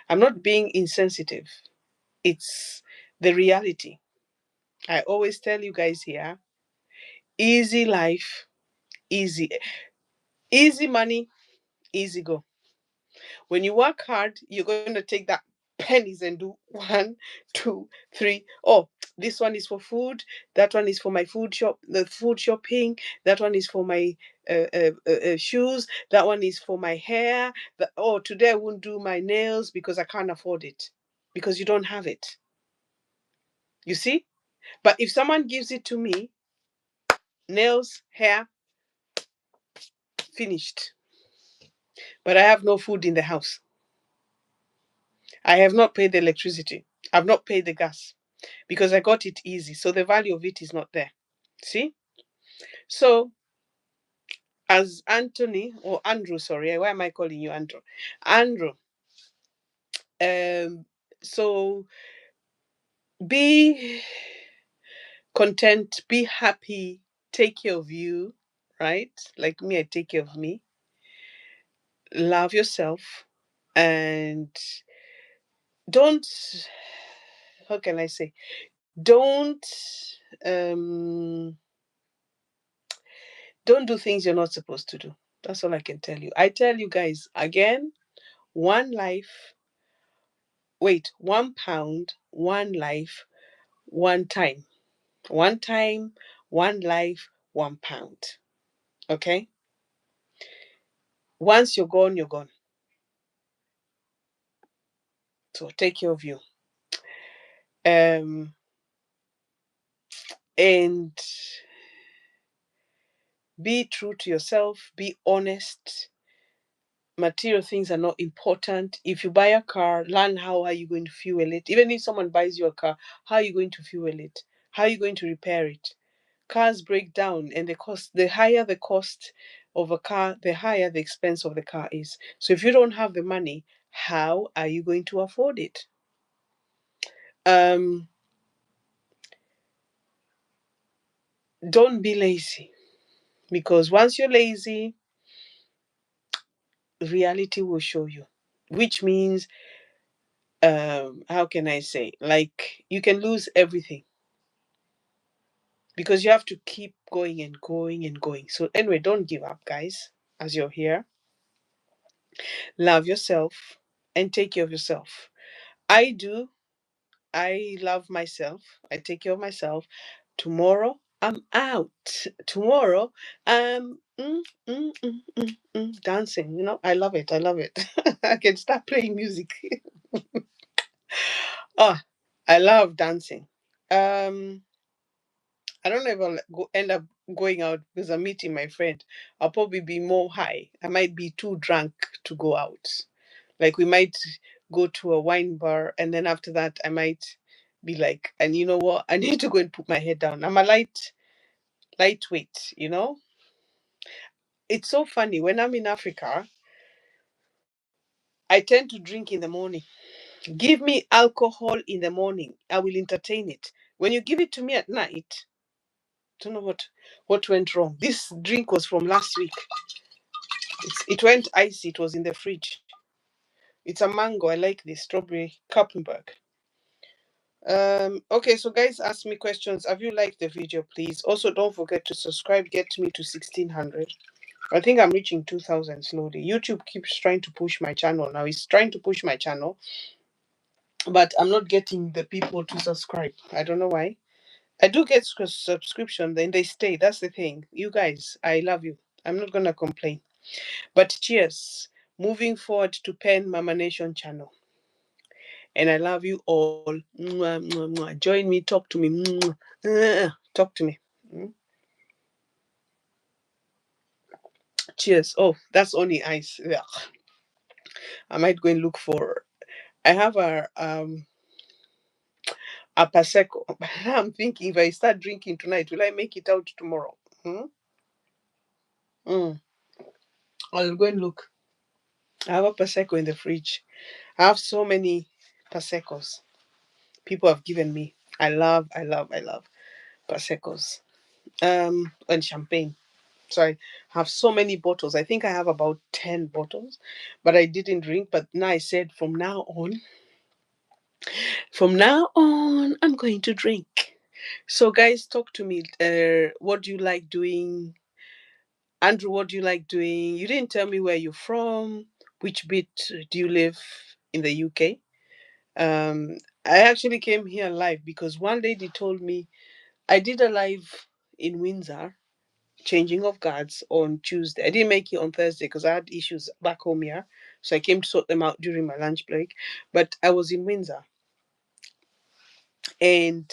I'm not being insensitive. It's the reality. I always tell you guys here, easy life, easy money, easy go. When you work hard, you're going to take that pennies and do one, two, three. Oh, this one is for food. That one is for my the food shopping. That one is for my shoes. That one is for my hair. Oh, today I won't do my nails because I can't afford it, because you don't have it. You see? But if someone gives it to me, nails, hair, finished. But I have no food in the house. I have not paid the electricity. I've not paid the gas because I got it easy. So the value of it is not there. See? So, as Anthony or Andrew, sorry, why am I calling you Andrew? Andrew, um, so be content, be happy, take care of you, right? Like me, I take care of me. Love yourself, and don't, how can I say, don't um don't do things you're not supposed to do. That's all I can tell you. I tell you guys again, one life, wait, £1, one life, one time. One time, one life, £1. Okay? Once you're gone, you're gone. So take care of you. Um and be true to yourself, be honest. Material things are not important. If you buy a car, learn how are you going to fuel it. Even if someone buys you a car, how are you going to fuel it? How are you going to repair it? Cars break down, and the higher the cost of a car, the higher the expense of the car is. So if you don't have the money, how are you going to afford it? Um, don't be lazy, because once you're lazy, reality will show you, which means, how can I say, like, you can lose everything because you have to keep going and going and going. So anyway, don't give up, guys. As you're here, love yourself and take care of yourself. I do. I love myself. I take care of myself. Tomorrow I'm out. Tomorrow I'm dancing. I love it. I love it. I can start playing music. Ah, I love dancing. Um, I don't know if I'll end up going out because I'm meeting my friend, I'll probably be more high. I might be too drunk to go out. Like we might go to a wine bar, and then after that, I might be like, and you know what? I need to go and put my head down. I'm a lightweight. It's so funny when I'm in Africa. I tend to drink in the morning. Give me alcohol in the morning, I will entertain it. When you give it to me at night, don't know what went wrong. This drink was from last week. It went icy. It was in the fridge. It's a mango. I like this strawberry Kappenberg. Okay, so guys, ask me questions. Have you liked the video? Please. Also, don't forget to subscribe. Get me to 1600. I think I'm reaching 2000 slowly. YouTube keeps trying to push my channel now. It's trying to push my channel, but I'm not getting the people to subscribe. I don't know why. I do get subscription, then they stay. That's the thing. You guys, I love you. I'm not gonna complain. But cheers. Moving forward to Pen Mama Nation channel. And I love you all. Mwah, mwah, mwah. Join me, talk to me. Mwah. Talk to me. Cheers. Oh, that's only ice. Ugh. I might go and look for. I have a prosecco. I'm thinking if I start drinking tonight, will I make it out tomorrow? Hmm? Mm. I'll go and look. I have a prosecco in the fridge. I have so many proseccos people have given me. I love proseccos. And champagne. So I have so many bottles. I think I have about 10 bottles, but I didn't drink. But now I said from now on, I'm going to drink. So guys, talk to me. What do you like doing? Andrew, what do you like doing? You didn't tell me where you're from. Which bit do you live in the UK? I actually came here live because one lady told me I did a live in Windsor, changing of guards on Tuesday. I didn't make it on Thursday because I had issues back home here. So I came to sort them out during my lunch break. But I was in Windsor, and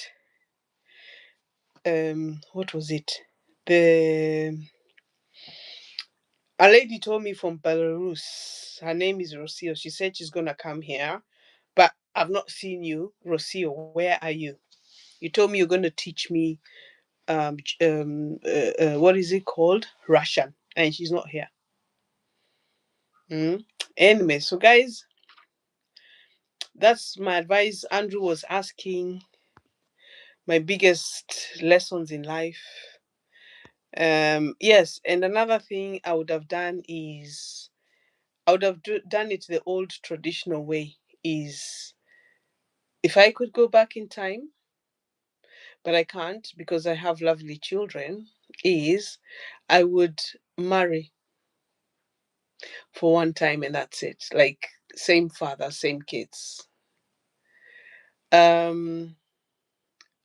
what was it? The A lady told me from Belarus. Her name is Rocio. She said she's gonna come here, but I've not seen you, Rocio. Where are you? You told me you're gonna teach me what is it called, Russian, and she's not here. Anyway, so guys, that's my advice. Andrew was asking my biggest lessons in life. Yes, and another thing I would have done is I would have done it the old traditional way. Is if I could go back in time, but I can't because I have lovely children, is I would marry for one time and that's it. Like same father, same kids. Um,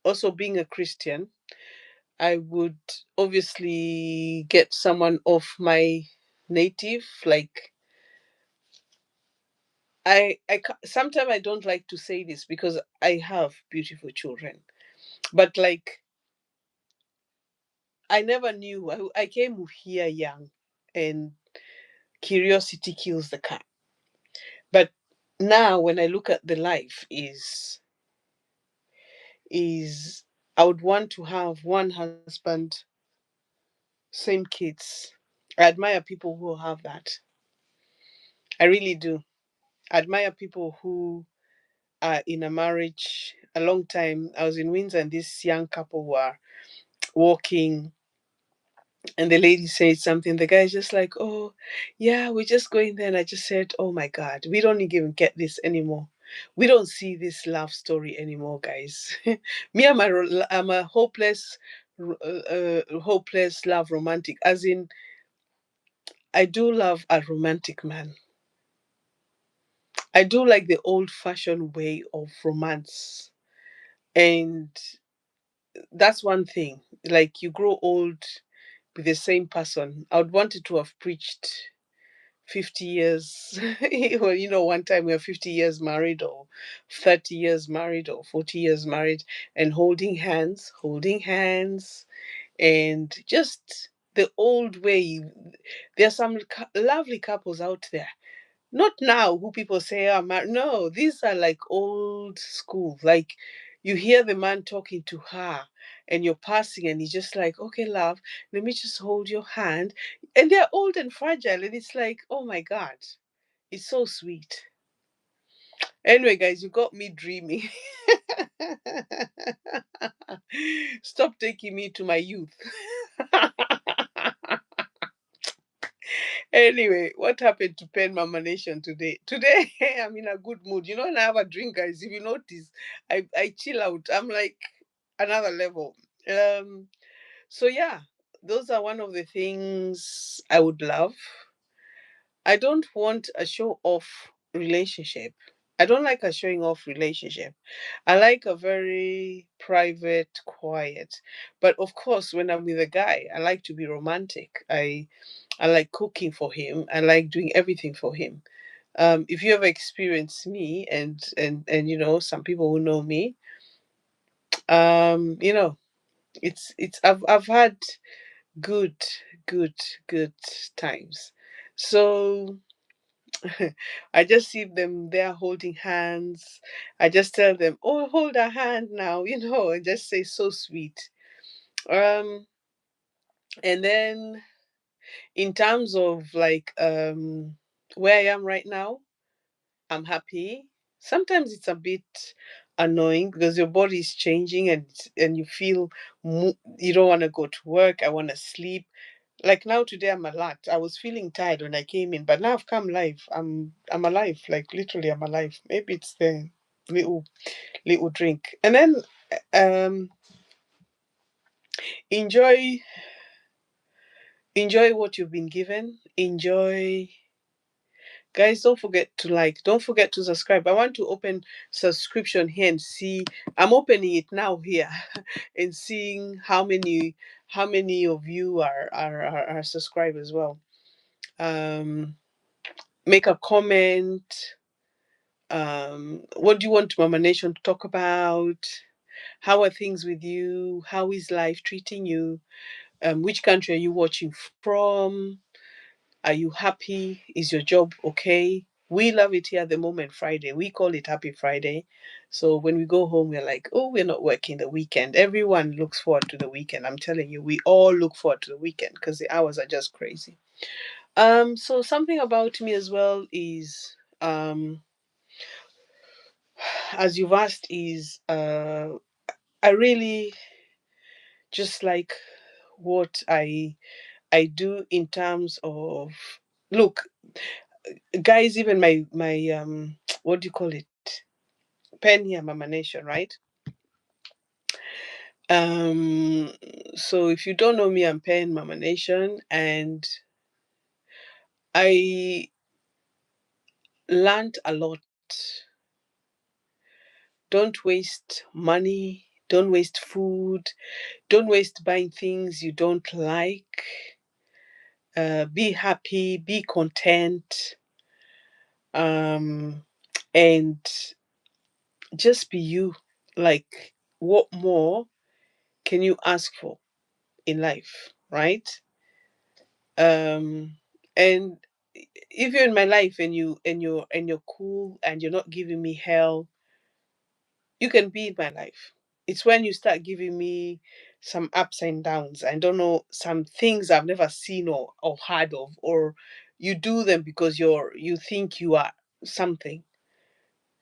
Also being a Christian, I would obviously get someone of my native. Like sometimes I don't like to say this because I have beautiful children, but like I never knew. I came here young, and curiosity kills the cat. But now when I look at the life is I would want to have one husband, same kids. I admire people who have that. I really do. I admire people who are in a marriage a long time. I was in Windsor and this young couple were walking and the lady said something. The guy's just like, oh, yeah, we're just going there. And I just said, oh my God, we don't even get this anymore. We don't see this love story anymore, guys. Me, I'm a hopeless love romantic. As in, I do love a romantic man. I do like the old fashioned way of romance. And that's one thing. Like you grow old with the same person. I would want it to have preached 50 years. Well, one time we are 50 years married or 30 years married or 40 years married and holding hands and just the old way. There are some lovely couples out there. Not now who people say are married. No, these are like old school. Like you hear the man talking to her and you're passing and he's just like, okay, love, let me just hold your hand. And they're old and fragile. And it's like, oh my God, it's so sweet. Anyway, guys, you got me dreaming. Stop taking me to my youth. Anyway, what happened to Pen Mama Nation today? Today, I'm in a good mood. You know, when I have a drink, guys, if you notice, I chill out. I'm like another level. Um, so yeah, those are one of the things I would love. I don't want a show off relationship. I don't like a showing off relationship. I like a very private, quiet. But of course, when I'm with a guy, I like to be romantic. I like cooking for him. I like doing everything for him. If you ever experience me, and you know some people who know me, you know it's I've had good good good times. So I just see them there holding hands. I just tell them, "Oh, hold a hand now," and just say so sweet. Um, and then in terms of like where I am right now, I'm happy. Sometimes it's a bit annoying because your body is changing and you feel you don't want to go to work. I want to sleep. Like now today I'm alert. I was feeling tired when I came in, but now I've come live. I'm alive. Like literally I'm alive. Maybe it's the little little drink. And then um enjoy enjoy what you've been given. Enjoy. Guys, don't forget to like, don't forget to subscribe. I want to open subscription here and see. I'm opening it now here and seeing how many of you are subscribed as well. Um Make a comment. What do you want Mama Nation to talk about? How are things with you? How is life treating you? Which country are you watching from? Are you happy? Is your job okay? We love it here at the moment, Friday. We call it Happy Friday. So when we go home, we're like, oh, we're not working the weekend. Everyone looks forward to the weekend. I'm telling you, we all look forward to the weekend because the hours are just crazy. So something about me as well is as you've asked, is I really just like what I do in terms of, look, guys, even my what do you call it, pen here, Mama Nation, right? um so if you don't know me, I'm Pen Mama Nation, and I learned a lot. Don't waste money, don't waste food, don't waste buying things you don't like. Be happy, be content, um and just be you. Like, what more can you ask for in life, right? And if you're in my life and you're cool and you're not giving me hell, you can be in my life. It's when you start giving me some ups and downs, I don't know, some things I've never seen or heard of, or you do them because you think you are something.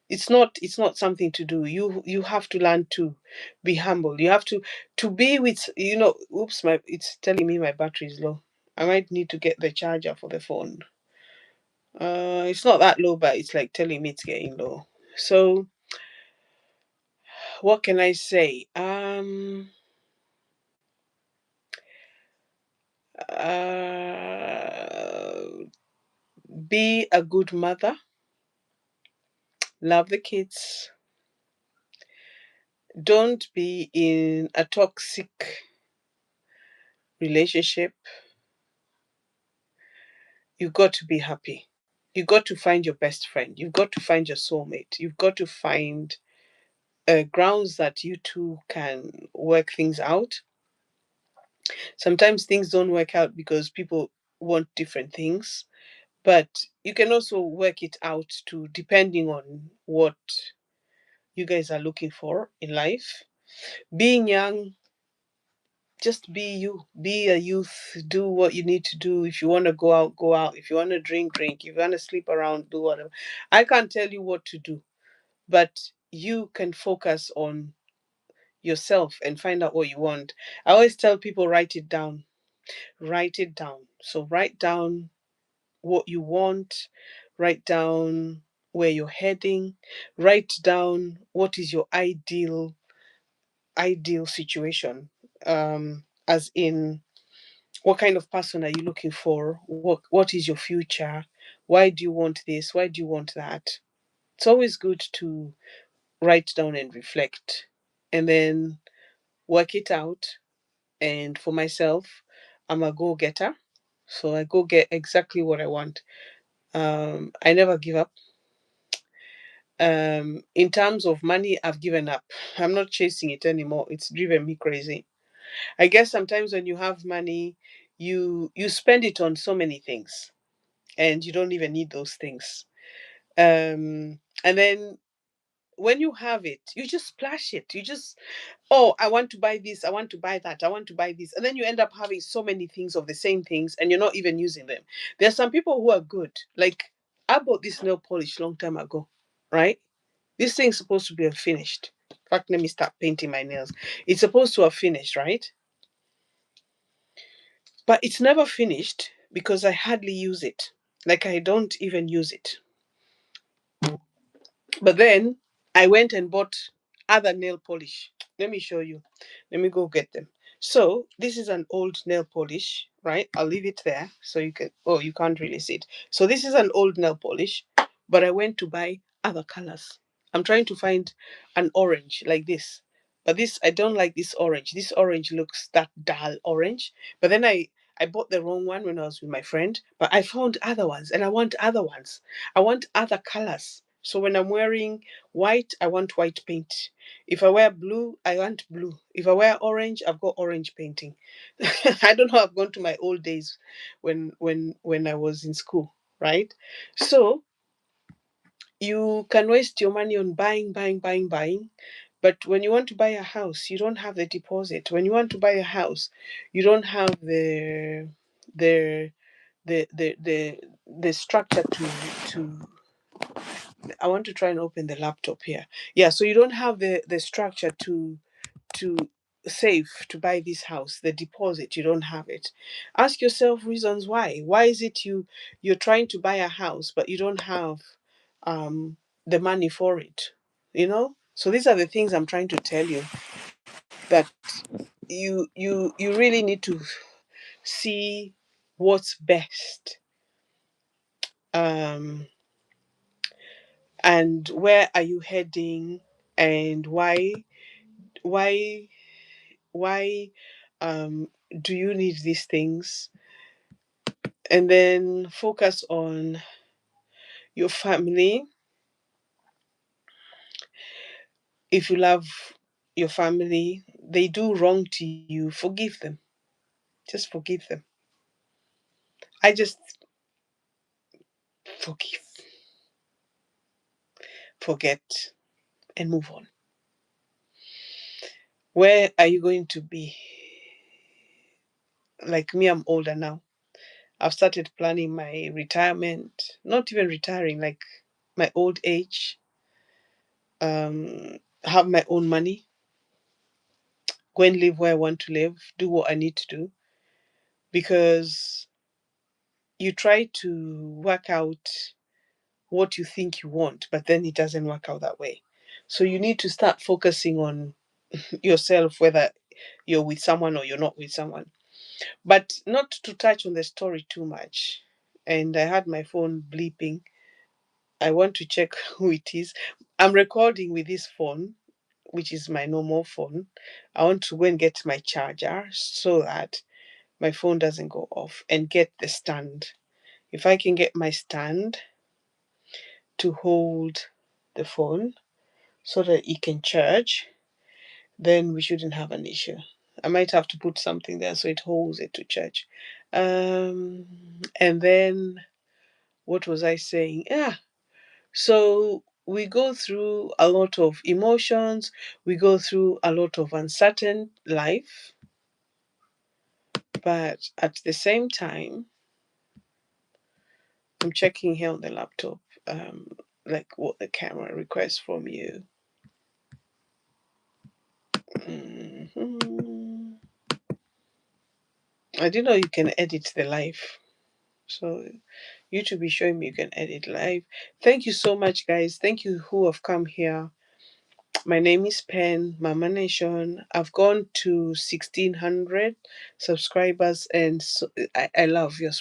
It's not something to do. You have to learn to be humble. You have to be with, oops, my it's telling me my battery is low. I might need to get the charger for the phone. It's not that low, but it's like telling me it's getting low. So what can I say? Uh be a good mother, love the kids, don't be in a toxic relationship. You've got to be happy. You've got to find your best friend. You've got to find your soulmate. You've got to find grounds that you two can work things out. Sometimes things don't work out because people want different things, but you can also work it out to depending on what you guys are looking for in life. Being young, just be you, be a youth, do what you need to do. If you want to go out, go out. If you want to drink, drink. If you want to sleep around, do whatever. I can't tell you what to do, but you can focus on yourself and find out what you want. I always tell people, write it down. Write it down. So write down what you want, write down where you're heading, write down what is your ideal situation. As in, what kind of person are you looking for? What is your future? Why do you want this? Why do you want that? It's always good to write down and reflect, and then work it out. And for myself, I'm a go getter. So I go get exactly what I want. I never give up. In terms of money, I've given up. I'm not chasing it anymore. It's driven me crazy. I guess sometimes when you have money, you spend it on so many things, and you don't even need those things. And then when you have it, you just splash it. You just, oh, I want to buy this, I want to buy that, I want to buy this. And then you end up having so many things of the same things and you're not even using them. There's some people who are good. Like, I bought this nail polish long time ago, right? This thing's supposed to be finished. In fact, let me start painting my nails. It's supposed to have finished, right? But it's never finished because I hardly use it. Like, I don't even use it. But then I went and bought other nail polish. Let me show you. Let me go get them. So this is an old nail polish, right? I'll leave it there so you can. Oh, you can't really see it. So this is an old nail polish, but I went to buy other colors. I'm trying to find an orange like this, but this I don't like this orange. This orange looks that dull orange. But then I bought the wrong one when I was with my friend, but I found other ones and I want other ones. I want other colors. So when I'm wearing white, I want white paint. If I wear blue, I want blue. If I wear orange, I've got orange painting. I don't know, I've gone to my old days when I was in school, right? So you can waste your money on buying, buying, buying, buying. But when you want to buy a house, you don't have the deposit. When you want to buy a house, you don't have the the structure to I want to try and open the laptop here. Yeah, so you don't have the structure to save to buy this house, the deposit, you don't have it. Ask yourself reasons why. Why is it you're trying to buy a house but you don't have um the money for it? You know? So these are the things I'm trying to tell you, that you really need to see what's best, um and where are you heading, and why why do you need these things, and then focus on your family. If you love your family, they do wrong to you, forgive them. Just forgive them. I just forgive, forget, and move on. Where are you going to be? Like me, I'm older now. I've started planning my retirement, not even retiring, like my old age. Have my own money, go and live where I want to live, do what I need to do, because you try to work out what you think you want, but then it doesn't work out that way. So you need to start focusing on yourself, whether you're with someone or you're not with someone. But not to touch on the story too much. And I had my phone bleeping. I want to check who it is. I'm recording with this phone, which is my normal phone. I want to go and get my charger so that my phone doesn't go off, and get the stand. If I can get my stand to hold the phone so that it can charge, then we shouldn't have an issue. I might have to put something there so it holds it to church. And then what was I saying? Yeah. So we go through a lot of emotions, we go through a lot of uncertain life, but at the same time, I'm checking here on the laptop, like what the camera requests from you. Mhm. I didn't know you can edit the live. So YouTube is showing me you can edit live. Thank you so much, guys. Thank you who have come here. My name is Pen, Mama Nation. I've gone to 1,600 subscribers, and so I love your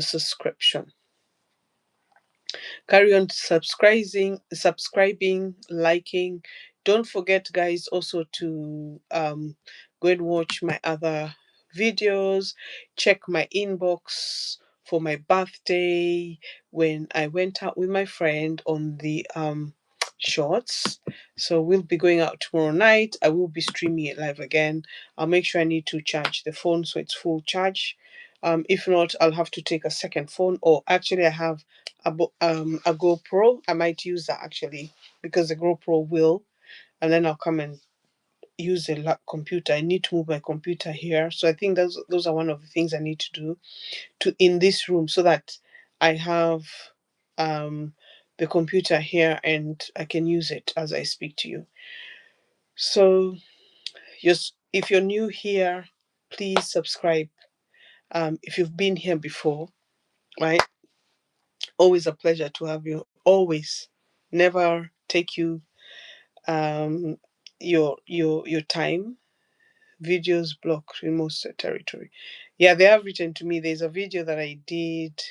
subscription. Carry on subscribing, liking. Don't forget, guys, also to go and watch my other videos. Check my inbox for my birthday when I went out with my friend on the shorts. So we'll be going out tomorrow night. I will be streaming it live again. I'll make sure I need to charge the phone so it's full charge. If not, I'll have to take a second phone, or actually I have a GoPro. I might use that actually, because the GoPro will, and then I'll come and use the computer. I need to move my computer here, so I think those are one of the things I need to do to in this room, so that I have um the computer here and I can use it as I speak to you. So just if you're new here, please subscribe. If you've been here before, right? Always a pleasure to have you. Always, never take you your time. Videos blocked in most territory. Yeah, they have written to me. There's a video that I did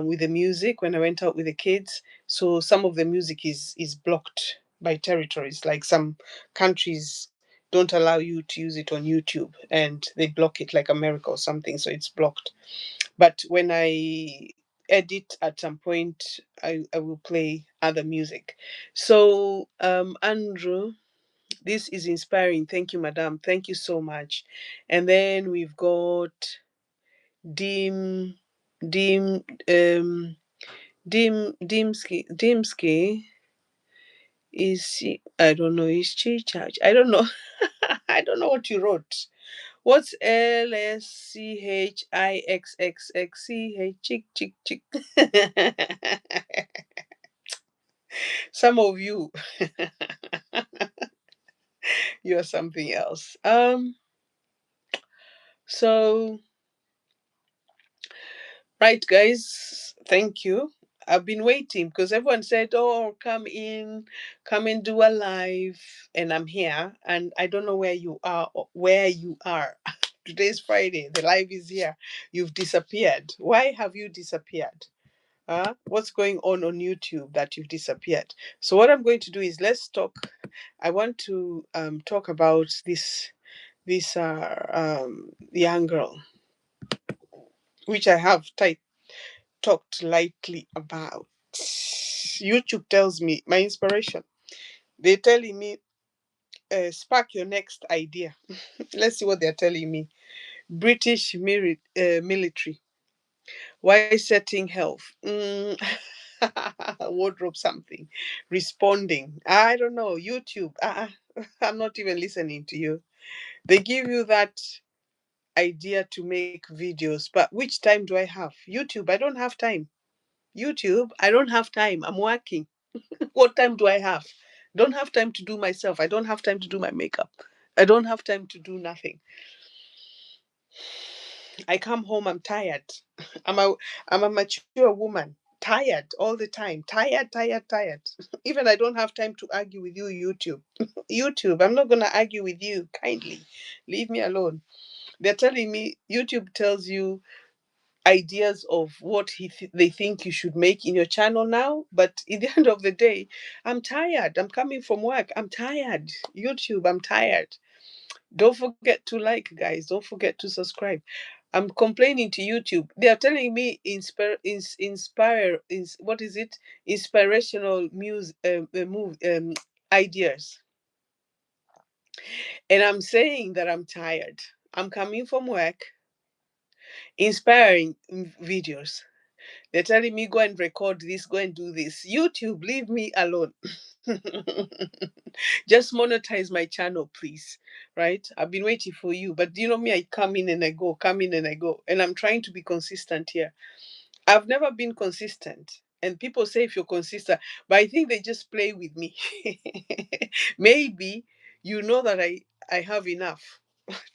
with the music when I went out with the kids. So some of the music is blocked by territories. Like some countries don't allow you to use it on YouTube, and they block it, like America or something. So it's blocked. But when I edit at some point, I will play other music. So Andrew, this is inspiring. Thank you, madam. Thank you so much. And then we've got Dim Dim Dimsky. Is she, I don't know, is she charged? I don't know. I don't know what you wrote. What's LSCHIXXXCH? Chick, chick, chick. Some of you, you're something else. So, right, guys, thank you. I've been waiting because everyone said, "Oh, come and do a live," and I'm here, and I don't know where you are. Where you are. Today's Friday. The live is here. You've disappeared. Why have you disappeared? What's going on YouTube that you've disappeared? So what I'm going to do is let's talk. I want to talk about this young girl, which I have talked lightly about. YouTube tells me my inspiration. They're telling me spark your next idea. Let's see what they're telling me. British military. Why setting health? Wardrobe something. Responding. I don't know. YouTube. I'm not even listening to you. They give you that idea to make videos, but which time do I have? YouTube, I don't have time. YouTube, I don't have time. I'm working. What time do I have? Don't have time to do myself. I don't have time to do my makeup. I don't have time to do nothing. I come home, I'm tired. I'm a I'm a mature woman. Tired all the time. Tired, tired, tired. Even I don't have time to argue with you, YouTube. YouTube, I'm not gonna argue with you. Kindly. Leave me alone. They're telling me YouTube tells you ideas of what they think you should make in your channel now, but in the end of the day, I'm tired. I'm coming from work. I'm tired. YouTube, I'm tired. Don't forget to like, guys. Don't forget to subscribe. I'm complaining to YouTube. They are telling me what is it? Inspirational ideas. And I'm saying that I'm tired. I'm coming from work, inspiring videos. They're telling me, go and record this, go and do this. YouTube, leave me alone. Just monetize my channel, please. Right? I've been waiting for you. But you know me, I come in and I go, come in and I go. And I'm trying to be consistent here. I've never been consistent. And people say if you're consistent, but I think they just play with me. Maybe you know that I have enough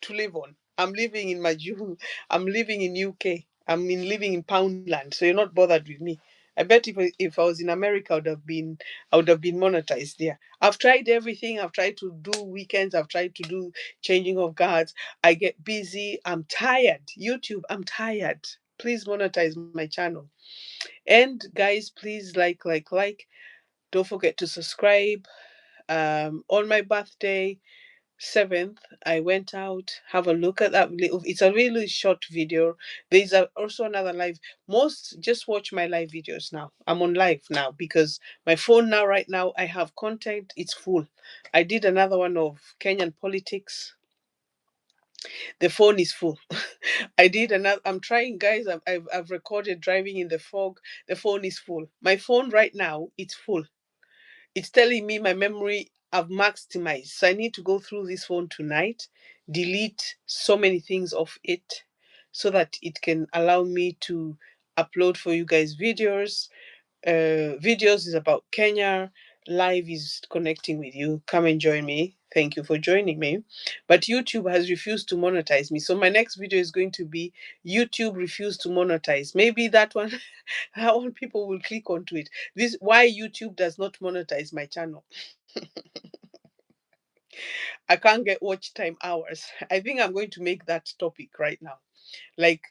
to live on. I'm living in Majul. I'm living in UK. Living in Poundland. So you're not bothered with me. I bet if I was in America, I would have been monetized there. I've tried everything. I've tried to do weekends. I've tried to do changing of guards. I get busy. I'm tired. YouTube, I'm tired. Please monetize my channel. And guys, please like. Don't forget to subscribe. On my birthday, 7th, I went out, have a look at that little, it's a really short video. There's also another live. Most just watch my live videos now. I'm on live now because my phone now, right now, I have content, it's full. I did another one of Kenyan politics. The phone is full. I did another, I'm trying, guys. I've recorded driving in the fog. The phone is full. My phone right now, it's full. It's telling me my memory I've maximized. So I need to go through this phone tonight, delete so many things off it so that it can allow me to upload for you guys videos. Videos is about Kenya. Live is connecting with you. Come and join me. Thank you for joining me. But YouTube has refused to monetize me. So my next video is going to be YouTube refused to monetize. Maybe that one, that one people will click onto it. This why YouTube does not monetize my channel. I can't get watch time hours. I think I'm going to make that topic right now. Like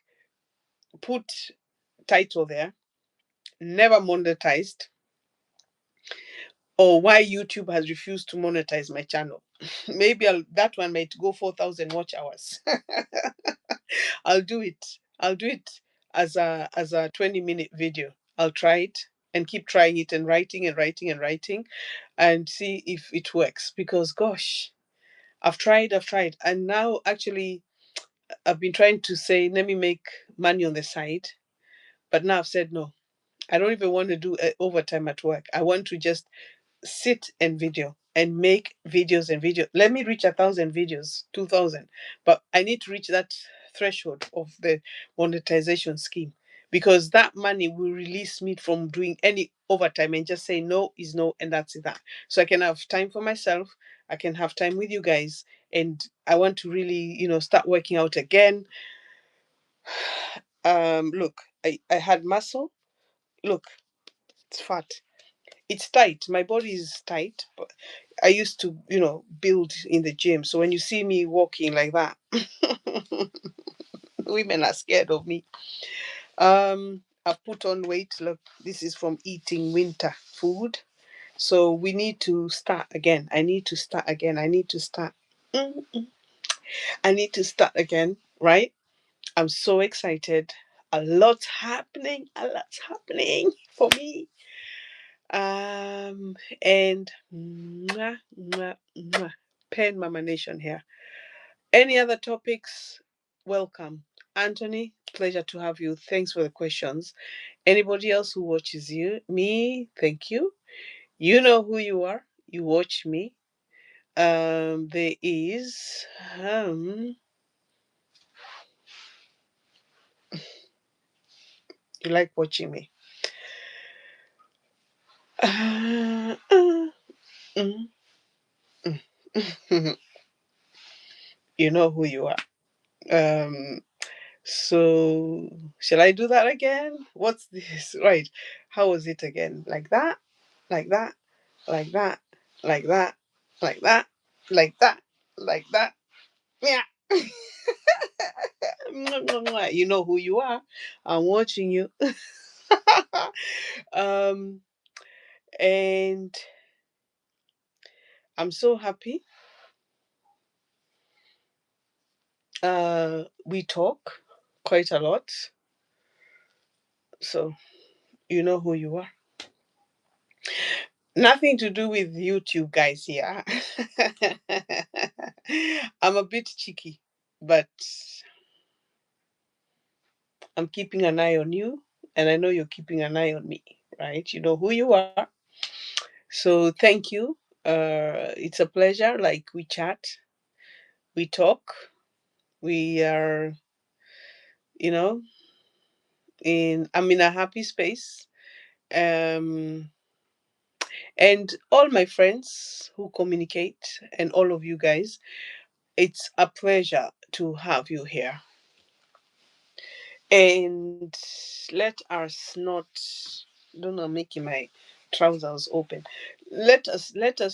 put title there, never monetized, or why YouTube has refused to monetize my channel. Maybe that one might go 4,000 watch hours. I'll do it. I'll do it as a 20-minute video. I'll try it and keep trying it and writing and writing and writing and see if it works because gosh, I've tried. And now actually I've been trying to say let me make money on the side, but now I've said no. I don't even want to do overtime at work. I want to just sit and video and make videos and video. Let me reach 1,000 videos, 2,000, but I need to reach that threshold of the monetization scheme because that money will release me from doing any overtime and just say no is no and that's that. So I can have time for myself. I can have time with you guys, and I want to really, start working out again. Look, I had muscle. Look, it's fat. It's tight. My body is tight, but I used to, build in the gym. So when you see me walking like that, women are scared of me. I've put on weight. Look, this is from eating winter food. So we need to start again. I need to start again. I need to start. Mm, I need to start again, right? I'm so excited. A lot's happening. A lot's happening for me. And mwah, mwah, mwah. Pen Mama Nation here. Any other topics? Welcome. Anthony, pleasure to have you. Thanks for the questions. Anybody else who watches me, thank you. You know who you are. You watch me. There is you like watching me. Mm, mm. You know who you are. Um So, shall I do that again? What's this? Right. How was it again? Like that, like that, like that, like that, like that, like that, like that. Yeah. You know who you are. I'm watching you. um, and I'm so happy. We talk quite a lot. So, you know who you are. Nothing to do with YouTube, guys. Here, I'm a bit cheeky, but I'm keeping an eye on you, and I know you're keeping an eye on me. Right? You know who you are. So thank you. It's a pleasure. Like, we chat, we talk, we are, you know, I'm in a happy space. Um, and all my friends who communicate, and all of you guys, it's a pleasure to have you here. And let us not, don't know, making my trousers open. Let us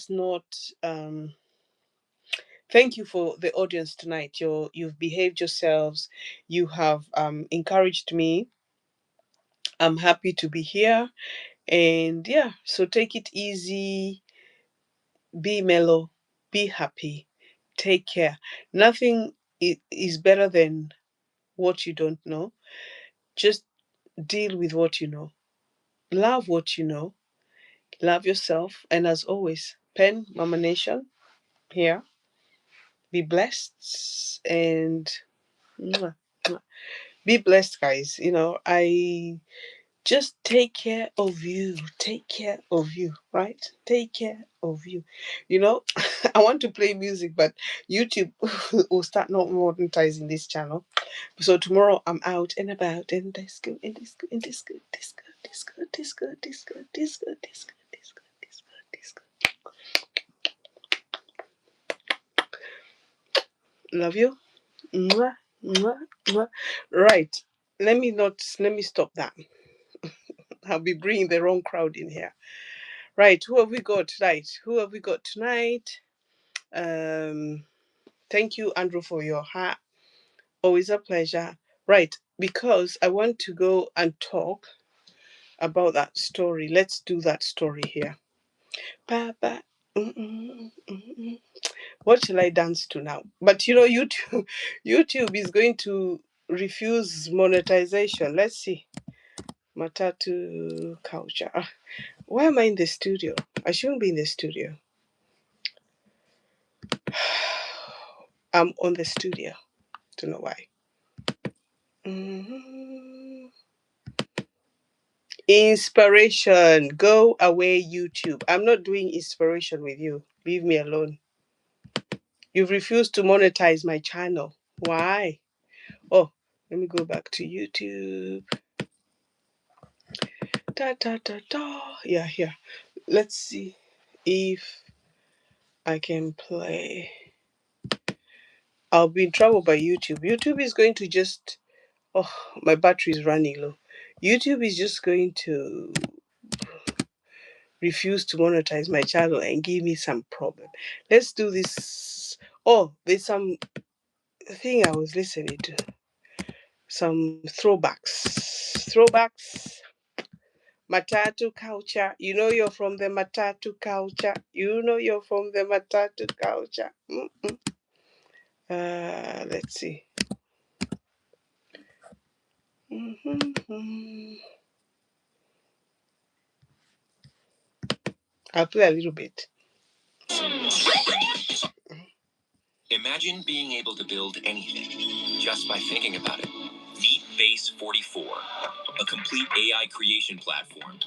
not. Thank you for the audience tonight. You've behaved yourselves. You have encouraged me. I'm happy to be here. And yeah, so take it easy, be mellow, be happy, take care. Nothing is better than what you don't know. Just deal with what you know. Love what you know. Love yourself. And as always, Pen Mama Nation here. Be blessed and mwah, mwah. Be blessed, guys. I just take care of you. Take care of you, right? Take care of you. I want to play music, but YouTube will start not monetizing this channel. So tomorrow I'm out and about, and disco, and disco, and disco, disco, disco, disco, disco, disco, disco, disco, disco, disco. Love you. Mwah, mwah, mwah. Right. Let me stop that. I'll be bringing the wrong crowd in here. Right. Who have we got tonight? Thank you, Andrew, for your hat. Always a pleasure. Right. Because I want to go and talk about that story. Let's do that story here. Ba, ba, mm, mm, mm, mm. What shall I dance to now? But YouTube, YouTube is going to refuse monetization. Let's see. Matatu culture. Why am I in the studio? I shouldn't be in the studio. I'm on the studio. Don't know why. Mhm. Inspiration. Go away, YouTube. I'm not doing inspiration with you. Leave me alone. You've refused to monetize my channel. Why? Oh, let me go back to YouTube. Da da da da. Yeah, here. Let's see if I can play. I'll be in trouble by YouTube. YouTube is going to just. Oh, my battery is running low. YouTube is just going to refuse to monetize my channel and give me some problem. Let's do this. Oh, there's some thing I was listening to. Some throwbacks. Throwbacks. Matatu culture. You know you're from the Matatu culture. You know you're from the Matatu culture. Let's see. I'll play a little bit. Imagine being able to build anything just by thinking about it. Meet Base 44, a complete AI creation platform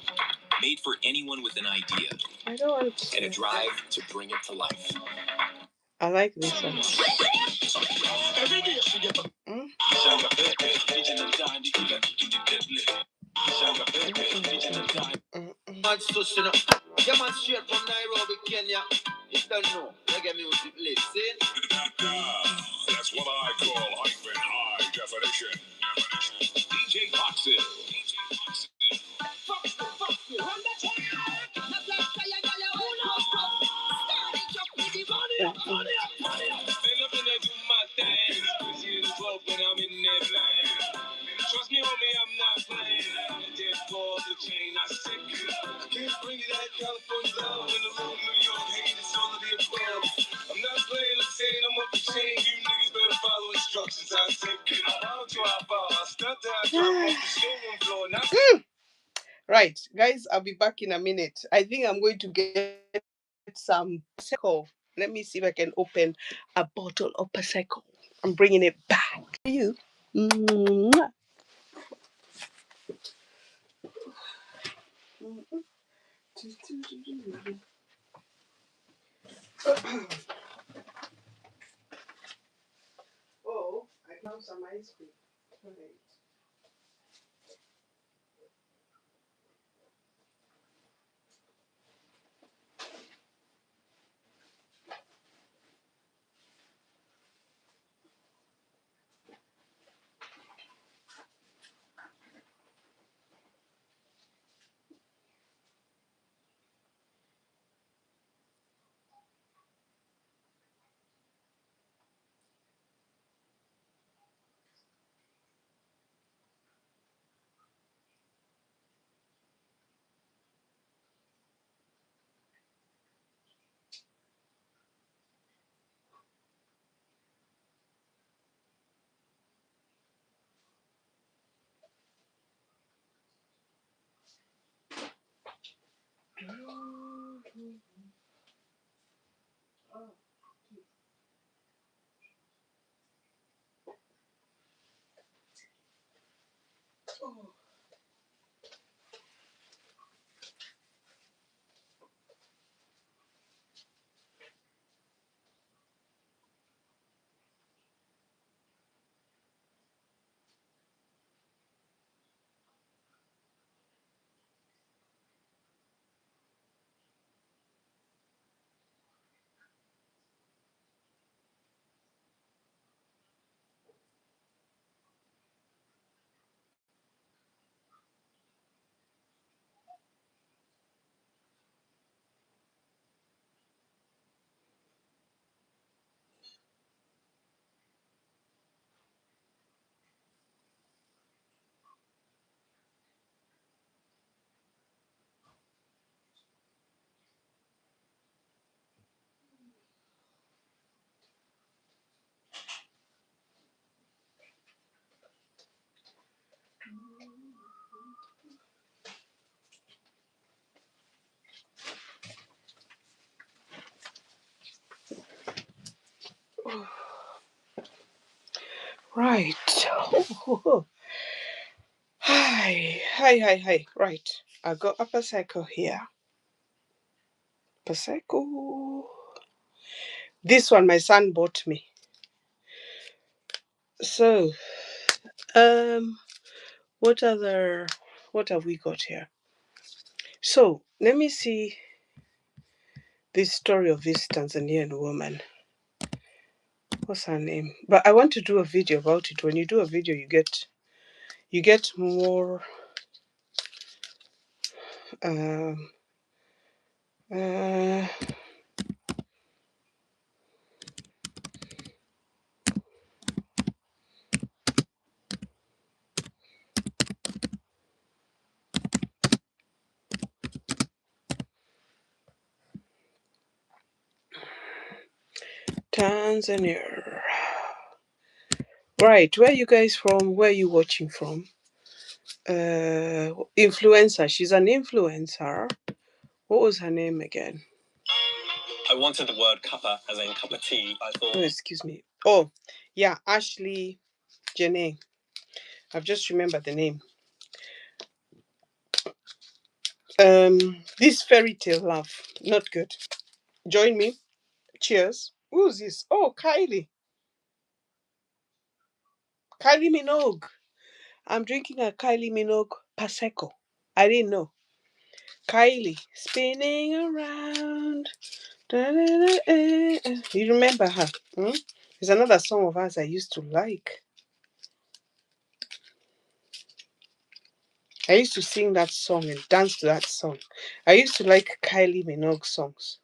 made for anyone with an idea and a drive to bring it to life. I like this one. Mm? Yeah, man, straight from Nairobi, Kenya. You don't know. Reggae music, listen. That's what I call hyphen high definition. DJ Foxy. Trust me, homie, I'm not playing. Dead balls, the chain, I stick. I can't bring you that California love in the room, New York, hate, it's all of the above. I'm not playing, I'm saying I'm up to chain. You niggas better follow instructions, I take it. I found you, I fall. I stunt that, I drop off the showroom floor. Right, guys, I'll be back in a minute. I think I'm going to get some Prosecco. Let me see if I can open a bottle of Prosecco. I'm bringing it back to you. Mwah. Oh, I found some ice cream. Right. Right. Hi, hi, hi, hi. Right. I got a Prosecco here. Prosecco. This one my son bought me. So, um, what other, what have we got here? So, let me see this story of this Tanzanian woman. What's her name? But I want to do a video about it. When you do a video, you get more um uh Tanzania. Right, where you guys from? Where you watching from? Influencer. She's an influencer. What was her name again? I wanted the word cuppa as in cup of tea. I thought. Oh, excuse me. Oh, yeah, Ashley Janae. I've just remembered the name. This fairy tale love, not good. Join me. Cheers. Who's this? Oh, Kylie. Kylie Minogue. I'm drinking a Kylie Minogue Prosecco. I didn't know. Kylie spinning around. Da-da-da-da. You remember her? Hmm? There's another song of hers I used to like. I used to sing that song and dance to that song. I used to like Kylie Minogue songs.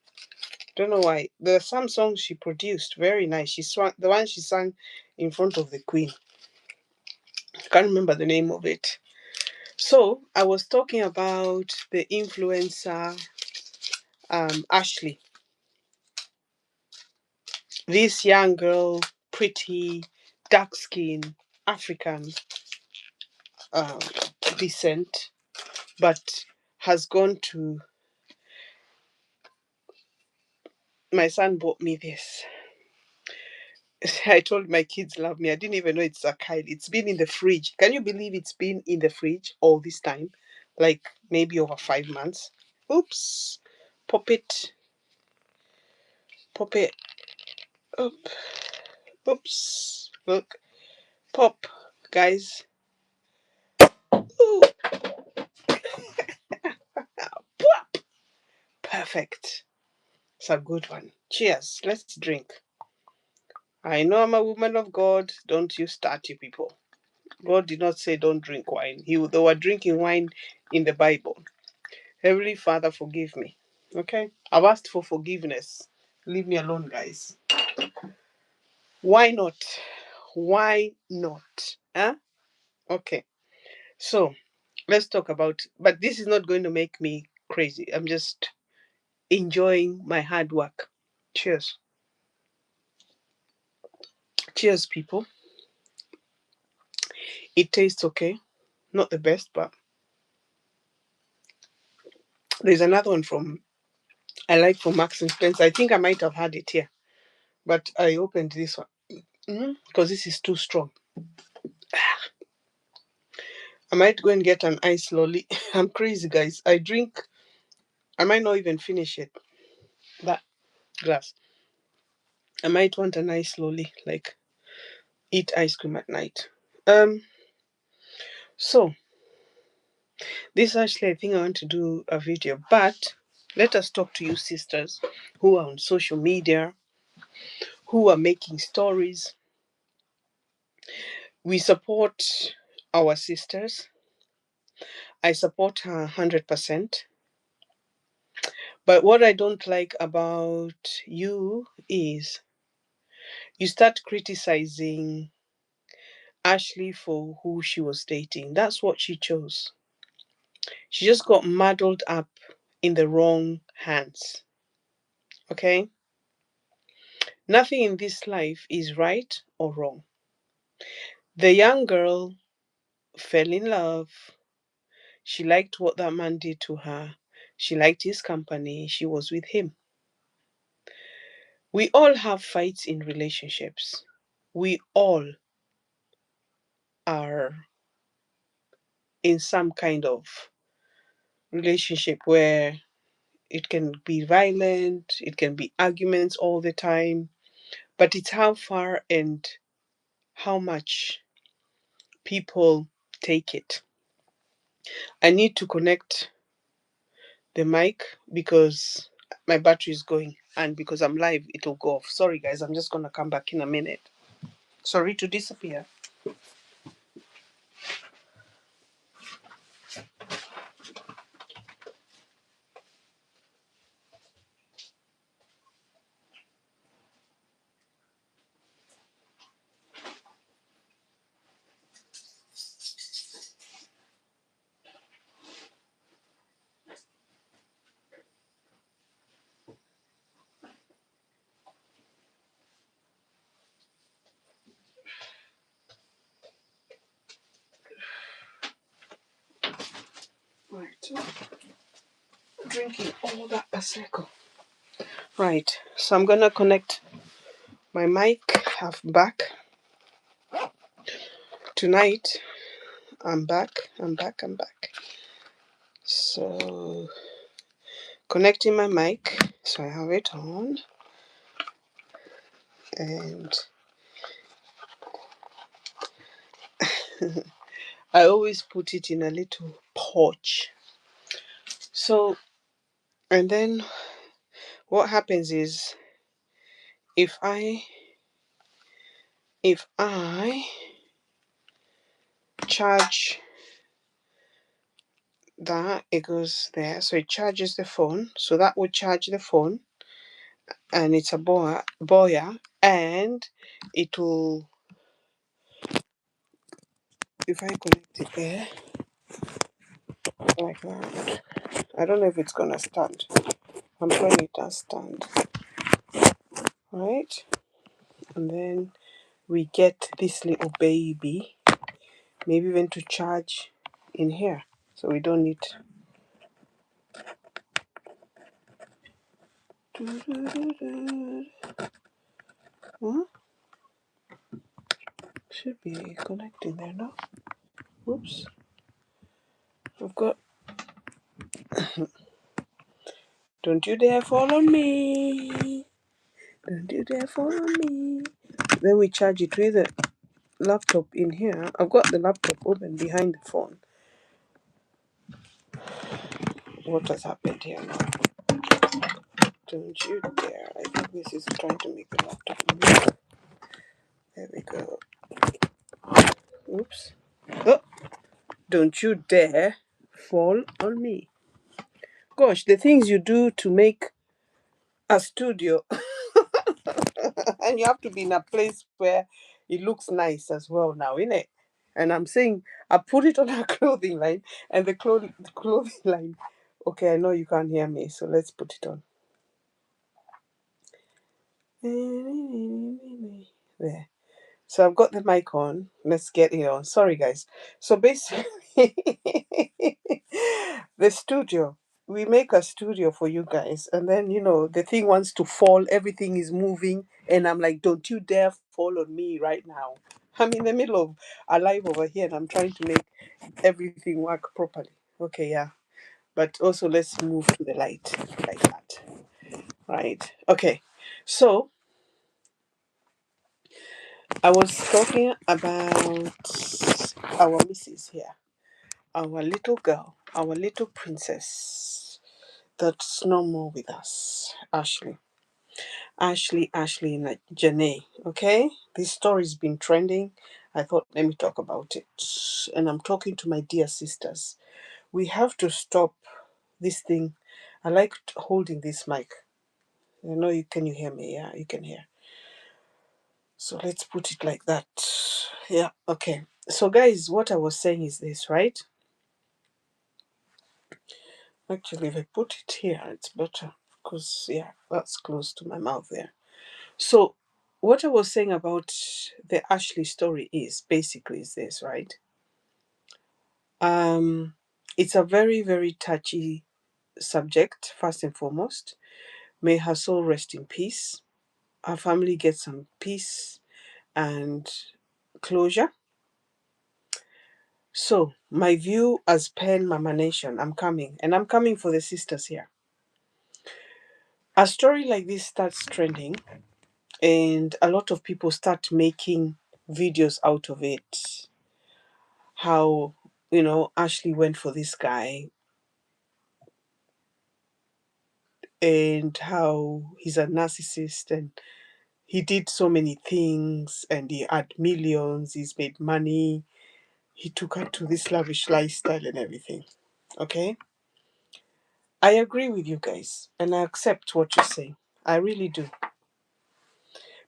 Don't know why. There are some songs she produced, very nice. She swung the one she sang in front of the Queen. I can't remember the name of it. So I was talking about the influencer Ashley. This young girl, pretty, dark skin, African uh, descent. but has gone to, my son bought me this. I told my kids love me. I didn't even know it's a Kylie. It's been in the fridge. Can you believe it's been in the fridge all this time? Like maybe over 5 months. Oops. Pop it. Pop it. Up. Oops. Look. Pop. Guys. Ooh. Pop. Perfect. It's a good one. Cheers. Let's drink. I know I'm a woman of God. Don't you start, you people. God did not say don't drink wine. They were drinking wine in the Bible. Heavenly Father, forgive me. Okay? I've asked for forgiveness. Leave me alone, guys. Why not? Why not? Huh? Okay. So let's talk about, but this is not going to make me crazy. I'm just enjoying my hard work. Cheers. Cheers, people. It tastes okay. Not the best, but there's another one I like from Max and Spencer. I think I might have had it here, but I opened this one because this is too strong. I might go and get an ice lolly. I'm crazy, guys. I might not even finish it. That glass. I might want an ice lolly, like eat ice cream at night. So this actually, I think I want to do a video, but let us talk to you sisters who are on social media, who are making stories. We support our sisters. I support her 100%. But what I don't like about you is you start criticizing Ashley for who she was dating. That's what she chose. She just got muddled up in the wrong hands. Okay? Nothing in this life is right or wrong. The young girl fell in love. She liked what that man did to her. She liked his company. She was with him. We all have fights in relationships. We all are in some kind of relationship where it can be violent, it can be arguments all the time, but it's how far and how much people take it. I need to connect the mic because my battery is going, and because I'm live, it'll go off. Sorry, guys, I'm just gonna come back in a minute. Sorry to disappear. Right, drinking all that Prosecco. Right, so I'm gonna connect my mic half back. Tonight, I'm back. So, connecting my mic. So I have it on. And I always put it in a little pouch. So, and then what happens is if I charge that, it goes there. So it charges the phone. So that will charge the phone, and it's a Boya, and it will, if I connect it there like that, I don't know if it's gonna stand. I'm praying it does stand. Right? And then we get this little baby, maybe even to charge in here. so we don't need. Huh? Should be connecting there now. Oops. I've got. Don't you dare fall on me. Don't you dare fall on me. Then we charge it with a laptop in here. I've got the laptop open behind the phone. What has happened here now? Don't you dare. I think this is trying to make the laptop move. There we go. Oops. Oh, don't you dare fall on me. Gosh, the things you do to make a studio. And you have to be in a place where it looks nice as well now, innit? And I'm saying I put it on a clothing line, and the clothing line. Okay, I know you can't hear me, so let's put it on. There. So I've got the mic on. Let's get it on. Sorry, guys. So basically, the studio. We make a studio for you guys, and then the thing wants to fall. Everything is moving, and I'm like, "Don't you dare fall on me right now." I'm in the middle of a live over here, and I'm trying to make everything work properly. Okay, yeah. But also, let's move to the light like that. Right. Okay. So I was talking about our missus here, our little girl, our little princess that's no more with us, Ashley. Ashley, and Janae. Okay, this story's been trending. I thought, let me talk about it. And I'm talking to my dear sisters. We have to stop this thing. I like holding this mic. I know you hear me? Yeah, you can hear. So let's put it like that. Yeah, okay. So, guys, what I was saying is this, right? Actually, if I put it here, it's better because, yeah, that's close to my mouth there. So, what I was saying about the Ashley story is basically is this, right? Um, it's a very, very touchy subject, first and foremost. May her soul rest in peace. Her family gets some peace and closure. So, my view as Pen Mama Nation, I'm coming, and I'm coming for the sisters here. A story like this starts trending, and a lot of people start making videos out of it. How, Ashley went for this guy, and how he's a narcissist, and he did so many things, and he had millions, he's made money, he took her to this lavish lifestyle and everything. Okay? I agree with you guys, and I accept what you're saying. I really do.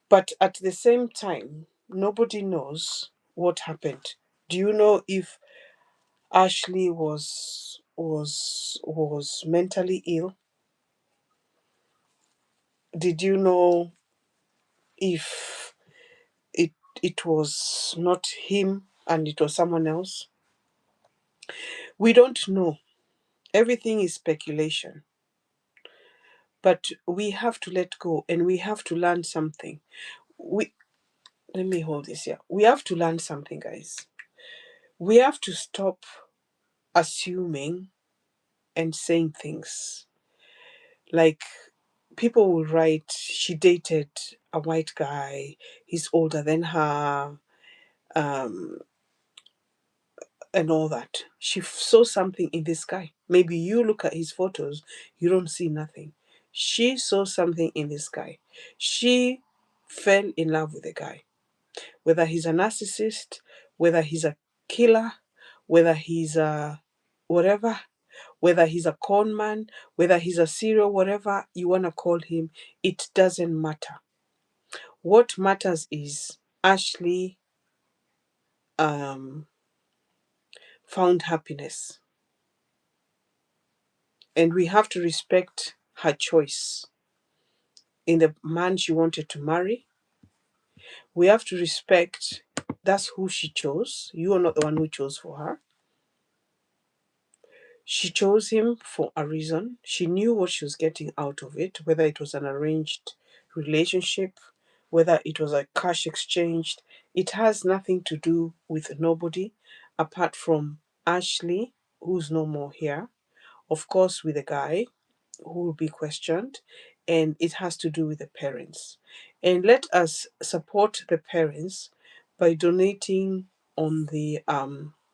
But at the same time, nobody knows what happened. Do you know if Ashley was mentally ill? Did you know if it was not him and it was someone else? We don't know. Everything is speculation. But we have to let go, and we have to learn something. We Let me hold this here. We have to learn something, guys. We have to stop assuming and saying things like, people will write, she dated a white guy, he's older than her, um, and all that. She saw something in this guy. Maybe you look at his photos, you don't see nothing. She saw something in this guy. She fell in love with the guy. Whether he's a narcissist, whether he's a killer, whether he's a whatever, whether he's a con man, whether he's a serial, whatever you want to call him, it doesn't matter. What matters is Ashley um, found happiness, and we have to respect her choice in the man she wanted to marry. We have to respect that's who she chose. You are not the one who chose for her. She chose him for a reason. She knew what she was getting out of it, whether it was an arranged relationship, whether it was a cash exchange. It has nothing to do with nobody apart from Ashley, who's no more here. Of course, with the guy who will be questioned, and it has to do with the parents. And let us support the parents by donating on the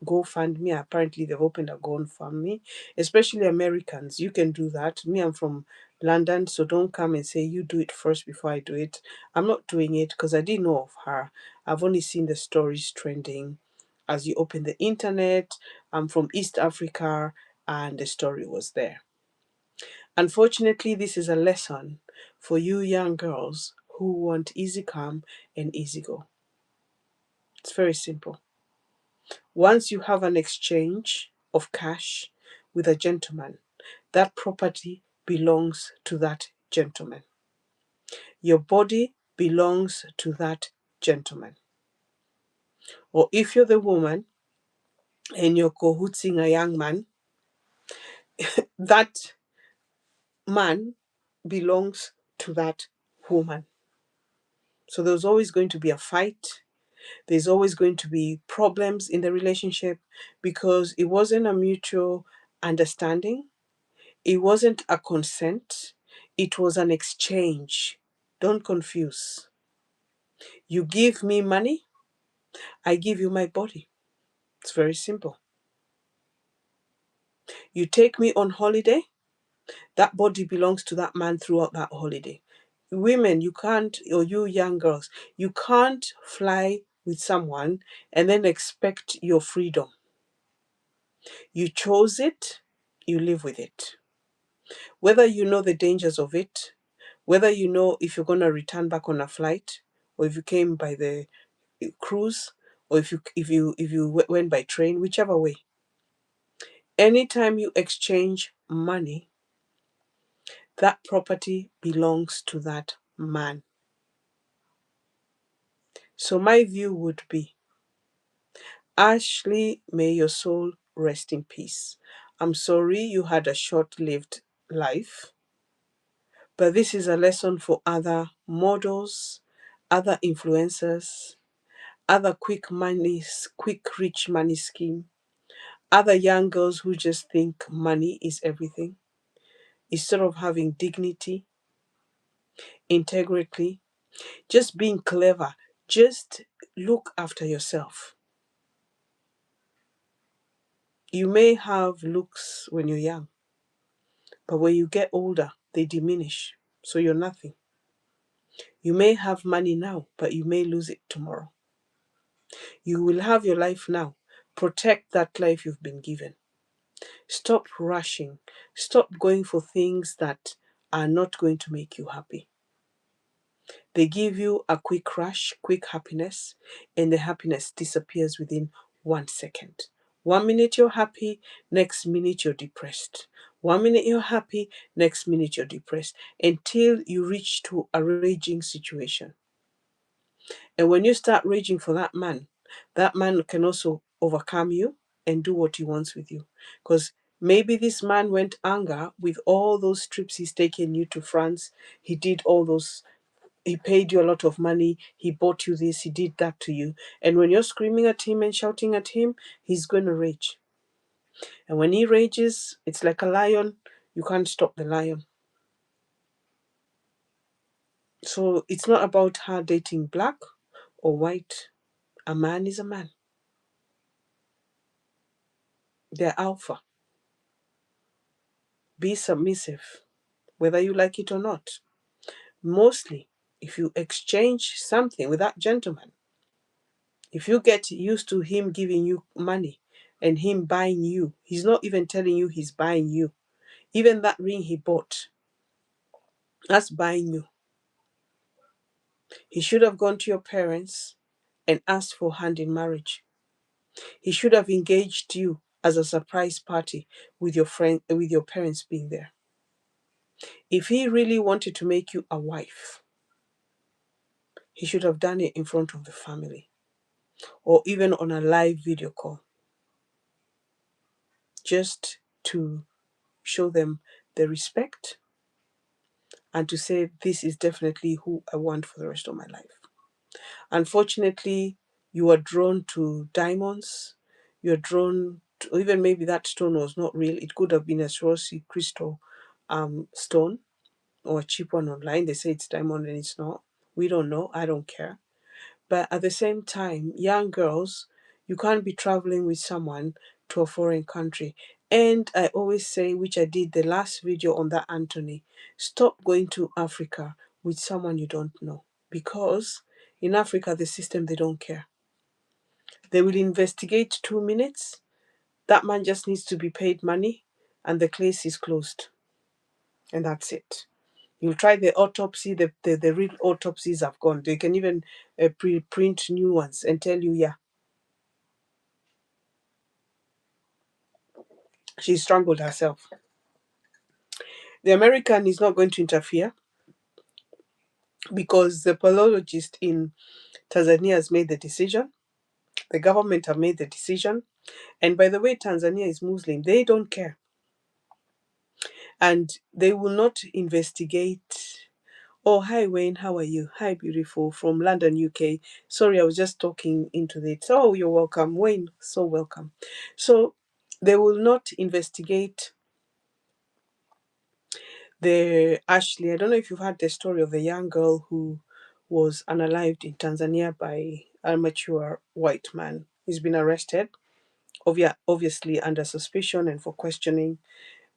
GoFundMe. Apparently, they've opened a GoFundMe, especially Americans. You can do that. Me, I'm from London, so don't come and say you do it first before I do it. I'm not doing it because I didn't know of her. I've only seen the stories trending as you open the internet. I'm from East Africa, and the story was there. Unfortunately, this is a lesson for you young girls who want easy come and easy go. It's very simple. Once you have an exchange of cash with a gentleman, that property belongs to that gentleman. Your body belongs to that gentleman. Or if you're the woman and you're cahooting a young man, that man belongs to that woman. So there's always going to be a fight. There's always going to be problems in the relationship because it wasn't a mutual understanding. It wasn't a consent. It was an exchange. Don't confuse. You give me money, I give you my body. It's very simple. You take me on holiday, that body belongs to that man throughout that holiday. Women, you can't, or you young girls, you can't fly with someone and then expect your freedom. You chose it, you live with it. Whether you know the dangers of it, whether you know if you're going to return back on a flight, or if you came by the cruise, or if you went by train, whichever way. Anytime you exchange money, that property belongs to that man. So my view would be, Ashley, may your soul rest in peace. I'm sorry you had a short-lived life. But this is a lesson for other models, other influencers, other quick rich money scheme, other young girls who just think money is everything. Instead of having dignity, integrity, just being clever, just look after yourself. You may have looks when you're young, but when you get older, they diminish. So you're nothing. You may have money now, but you may lose it tomorrow. You will have your life now. Protect that life you've been given. Stop rushing. Stop going for things that are not going to make you happy. They give you a quick rush, quick happiness, and the happiness disappears within 1 second. 1 minute you're happy, next minute you're depressed. 1 minute you're happy, next minute you're depressed, until you reach to a raging situation. And when you start raging for that man can also overcome you and do what he wants with you. Because maybe this man went anger with all those trips he's taken you to France. He did all those, he paid you a lot of money. He bought you this, he did that to you. And when you're screaming at him and shouting at him, he's going to rage. And when he rages, it's like a lion. You can't stop the lion. So it's not about her dating black or white. A man is a man. They're alpha. Be submissive, whether you like it or not. Mostly, if you exchange something with that gentleman, if you get used to him giving you money and him buying you, he's not even telling you he's buying you. Even that ring he bought, that's buying you. He should have gone to your parents and asked for hand in marriage. He should have engaged you as a surprise party with your friend, with your parents being there. If he really wanted to make you a wife, he should have done it in front of the family or even on a live video call. Just to show them the respect and to say, this is definitely who I want for the rest of my life. Unfortunately, you are drawn to diamonds, you're drawn to, even maybe that stone was not real, it could have been a Swarovski crystal stone or a cheap one online. They say it's diamond and it's not. We don't know, I don't care. But at the same time, young girls, you can't be traveling with someone to a foreign country. And I always say, which I did the last video on that, Anthony, stop going to Africa with someone you don't know. Because in Africa, the system, they don't care. They will investigate 2 minutes. That man just needs to be paid money and the case is closed. And that's it. You try the autopsy, the real autopsies have gone. They can even print new ones and tell you, yeah, she strangled herself. The American is not going to interfere because the pathologist in Tanzania has made the decision. The government have made the decision. And by the way, Tanzania is Muslim. They don't care. And they will not investigate. Oh, hi, Wayne. How are you? Hi, beautiful. From London, UK. Sorry, I was just talking into it. Oh, you're welcome. Wayne, so welcome. So they will not investigate the Ashley. I don't know if you've heard the story of the young girl who was unalived in Tanzania by a mature white man. He's been arrested, obviously under suspicion and for questioning.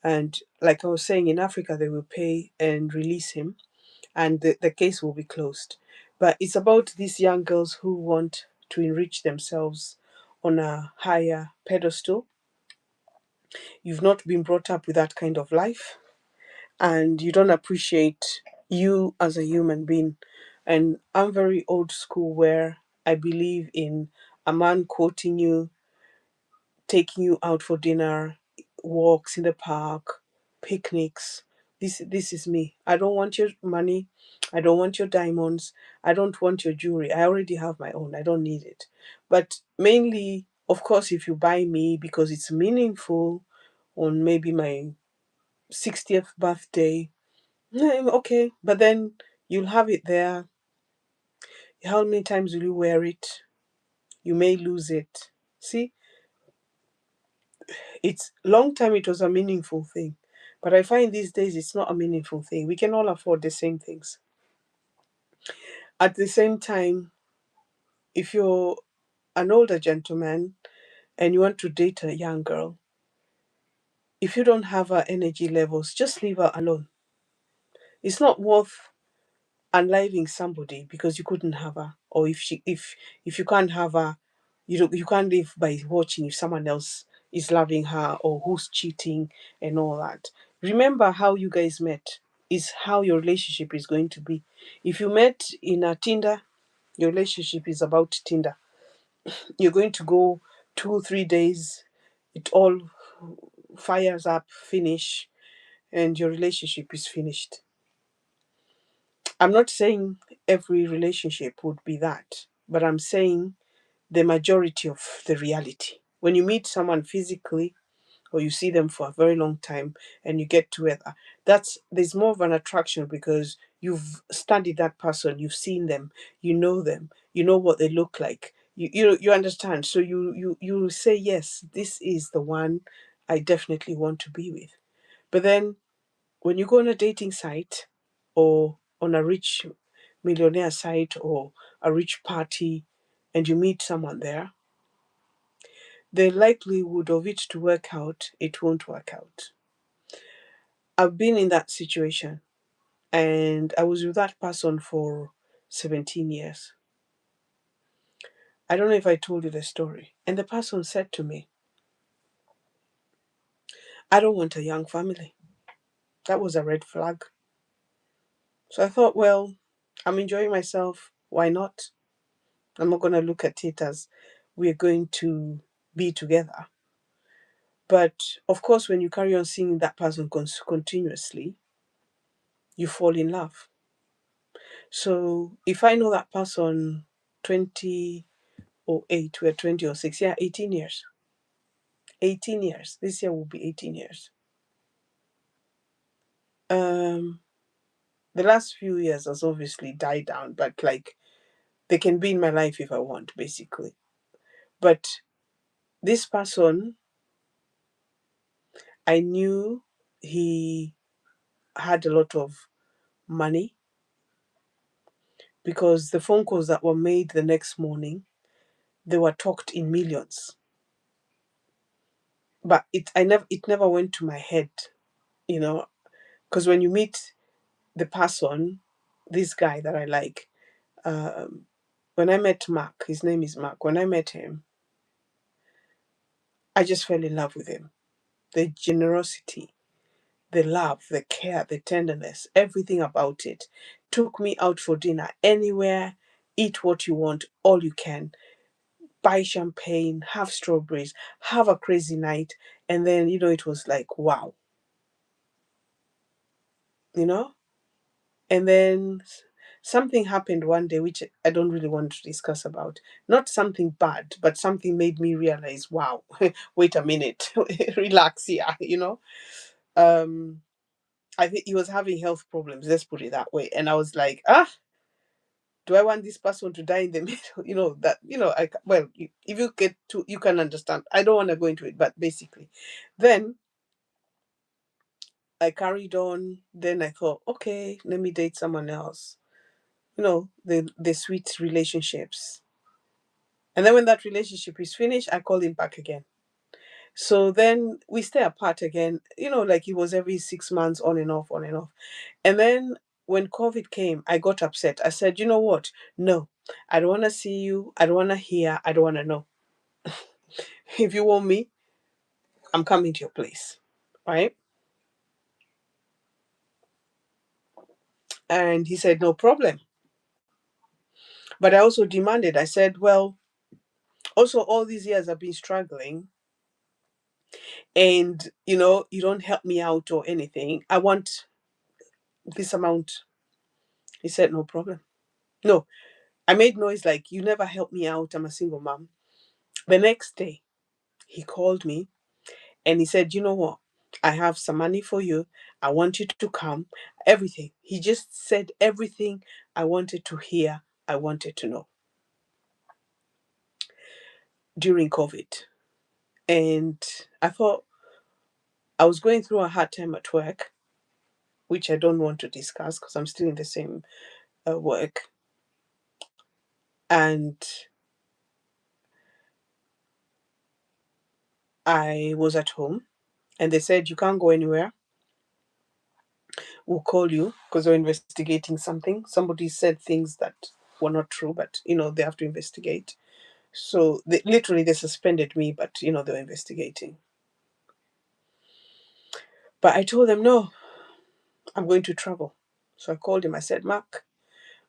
And like I was saying, in Africa, they will pay and release him, and the case will be closed. But it's about these young girls who want to enrich themselves on a higher pedestal. You've not been brought up with that kind of life, and you don't appreciate you as a human being. And I'm very old school where I believe in a man quoting you, taking you out for dinner, walks in the park, picnics. This is me. I don't want your money. I don't want your diamonds. I don't want your jewelry. I already have my own. I don't need it. But mainly, of course, if you buy me because it's meaningful on maybe my 60th birthday, okay, but then you'll have it there. How many times will you wear it? You may lose it. See, it's long time it was a meaningful thing. But I find these days it's not a meaningful thing. We can all afford the same things. At the same time, if you're an older gentleman and you want to date a young girl, if you don't have her energy levels, just leave her alone. It's not worth unliving somebody because you couldn't have her, or if you can't have her, you can't live by watching if someone else is loving her or who's cheating and all that. Remember how you guys met is how your relationship is going to be. If you met in a Tinder, your relationship is about Tinder. You're going to go 2 3 days, it all fires up, finish, and your relationship is finished. I'm not saying every relationship would be that, but I'm saying the majority of the reality. When you meet someone physically or you see them for a very long time and you get together, there's more of an attraction because you've studied that person, you've seen them, you know what they look like. You understand. So you say, yes, this is the one I definitely want to be with. But then when you go on a dating site or on a rich millionaire site or a rich party and you meet someone there, the likelihood of it to work out, it won't work out. I've been in that situation and I was with that person for 17 years. I don't know if I told you the story. And the person said to me, I don't want a young family. That was a red flag. So I thought, well, I'm enjoying myself. Why not? I'm not going to look at it as we're going to be together. But of course, when you carry on seeing that person continuously, you fall in love. So if I know that person 20 or 8, we're 20 or 6, yeah, 18 years. 18 years. This year will be 18 years. Um, the last few years has obviously died down, but like they can be in my life if I want, basically. But this person, I knew he had a lot of money because the phone calls that were made the next morning, they were talked in millions. But it never went to my head, you know, because when you meet the person, this guy that I like, um, when I met Mark, his name is Mark. When I met him, I just fell in love with him. The generosity, the love, the care, the tenderness, everything about it. Took me out for dinner anywhere, eat what you want, all you can, buy champagne, have strawberries, have a crazy night. And then, it was like, wow, you know? And then something happened one day, which I don't really want to discuss about. Not something bad, but something made me realize, wow, wait a minute, relax here. Um, I think he was having health problems, let's put it that way. And I was like, do I want this person to die in the middle? Well, if you get to, you can understand. I don't want to go into it, but basically, then I carried on. Then I thought, okay, let me date someone else. The sweet relationships. And then when that relationship is finished, I call him back again. So then we stay apart again, like it was every 6 months, on and off, on and off. And then when COVID came, I got upset. I said, you know what? No, I don't want to see you. I don't want to hear. I don't want to know. If you want me, I'm coming to your place. Right? And he said, no problem. But I also demanded, I said, well, also all these years I've been struggling and, you don't help me out or anything. I want this amount. He said, no problem. No, I made noise like, you never help me out. I'm a single mom. The next day, he called me and he said, you know what? I have some money for you. I want you to come. Everything. He just said everything I wanted to hear, I wanted to know during COVID. And I thought I was going through a hard time at work, which I don't want to discuss because I'm still in the same work. And I was at home and they said, you can't go anywhere. We'll call you because they're investigating something. Somebody said things that were not true, but they have to investigate. So they suspended me, but they were investigating. But I told them no, I'm going to travel. So I called him. I said, Mark,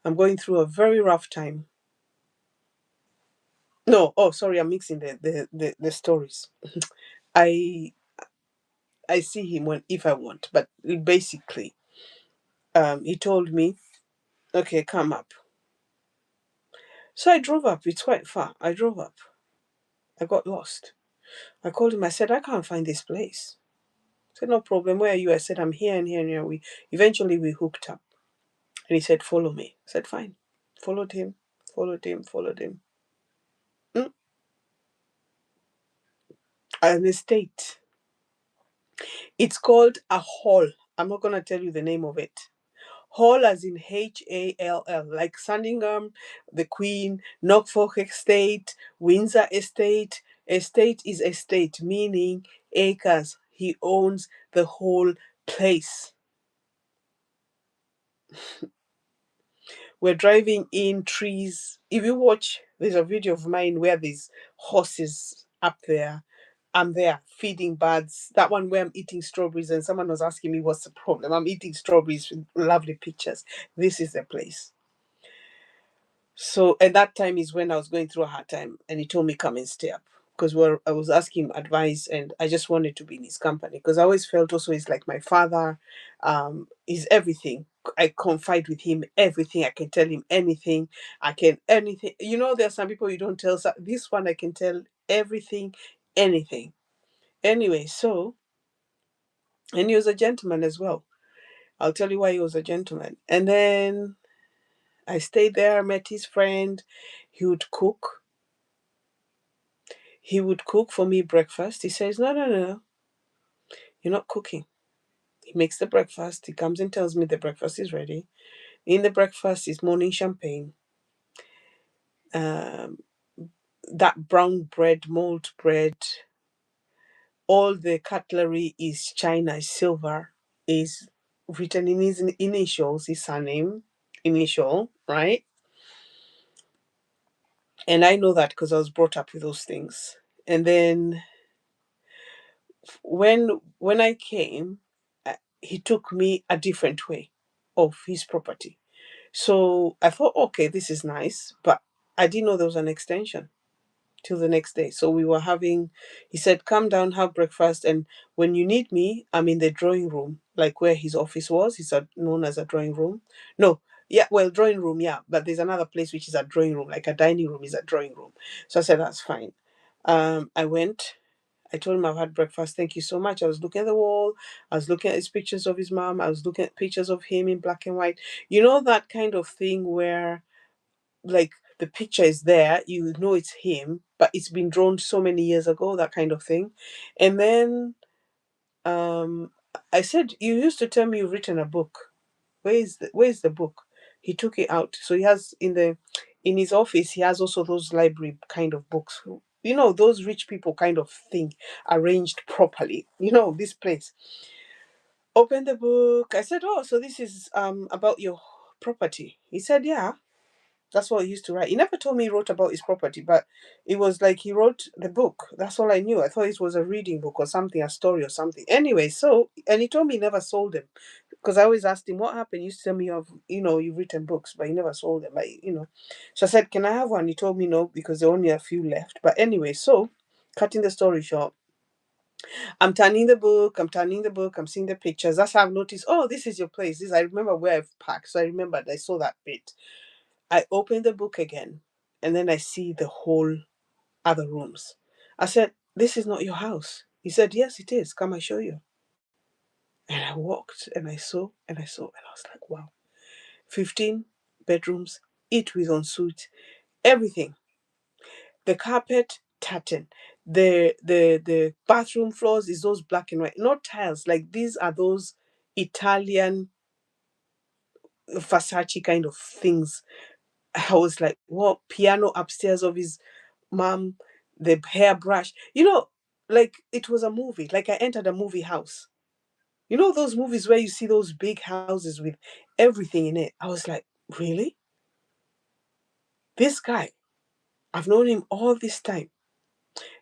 I'm going through a very rough time. No, oh sorry, I'm mixing the stories. I I see him when if I want, but basically, he told me, okay, come up. So I drove up. It's quite far. I drove up. I got lost. I called him. I said, I can't find this place. I said, no problem. Where are you? I said, I'm here and here and here. We hooked up. And he said, follow me. I said, fine. Followed him, followed him, followed him. Mm. An estate. It's called a hall. I'm not going to tell you the name of it. Hall as in Hall, like Sandringham, the Queen, Norfolk Estate, Windsor Estate. Estate is estate, meaning acres. He owns the whole place. We're driving in trees. If you watch, there's a video of mine where there's horses up there. I'm there feeding birds. That one where I'm eating strawberries, and someone was asking me what's the problem. I'm eating strawberries with lovely pictures. This is the place. So at that time is when I was going through a hard time, and he told me come and stay up because I was asking him advice, and I just wanted to be in his company because I always felt also he's like my father, he's everything. I confide with him everything. I can tell him anything. I can anything. There are some people you don't tell. So this one I can tell everything, anything. Anyway, so, and he was a gentleman as well. I'll tell you why he was a gentleman. And then I stayed there, met his friend. He would cook. He would cook for me breakfast. He says, no, no, no, you're not cooking. He makes the breakfast. He comes and tells me the breakfast is ready. In the breakfast is morning champagne. Um, that brown bread, malt bread, all the cutlery is china, is silver, is written in his initials, his surname, initial, right? And I know that because I was brought up with those things. And then when I came, he took me a different way of his property. So I thought, okay, this is nice, but I didn't know there was an extension till the next day. So we were having, he said, come down, have breakfast. And when you need me, I'm in the drawing room, like where his office was. It's known as a drawing room. No, yeah, well, drawing room, yeah. But there's another place which is a drawing room, like a dining room is a drawing room. So I said, that's fine. I went. I told him I've had breakfast. Thank you so much. I was looking at the wall. I was looking at his pictures of his mom. I was looking at pictures of him in black and white. You know, that kind of thing where, like, the picture is there, you know it's him, but it's been drawn so many years ago, that kind of thing. And then um I said, you used to tell me you've written a book. Where's the book? He took it out. So he has in his office, he has also those library kind of books. You know, those rich people kind of thing, arranged properly. You know, this place. Open the book. I said, oh, so this is about your property. He said, yeah. That's what he used to write. He never told me he wrote about his property, but it was like he wrote the book. That's all I knew. I thought it was a reading book or something, a story or something. Anyway, so, and he told me he never sold them because I always asked him, what happened? You used to tell me you've written books, but you never sold them. So I said, can I have one? He told me no, because there are only a few left. But anyway, so cutting the story short, I'm turning the book, I'm seeing the pictures. That's how I've noticed, oh, this is your place. I remember where I've parked. So I remembered, I saw that bit. I open the book again, and then I see the whole other rooms. I said, this is not your house. He said, yes, it is. Come, I show you. And I walked and I saw and I saw, and I was like, wow. 15 bedrooms, each with ensuite, everything. The carpet, tartan. The bathroom floors is those black and white, not tiles. Like, these are those Italian Versace kind of things. I was like, what? Piano upstairs of his mom, the hairbrush. Like it was a movie. Like I entered a movie house. You know those movies where you see those big houses with everything in it? I was like, really? This guy, I've known him all this time.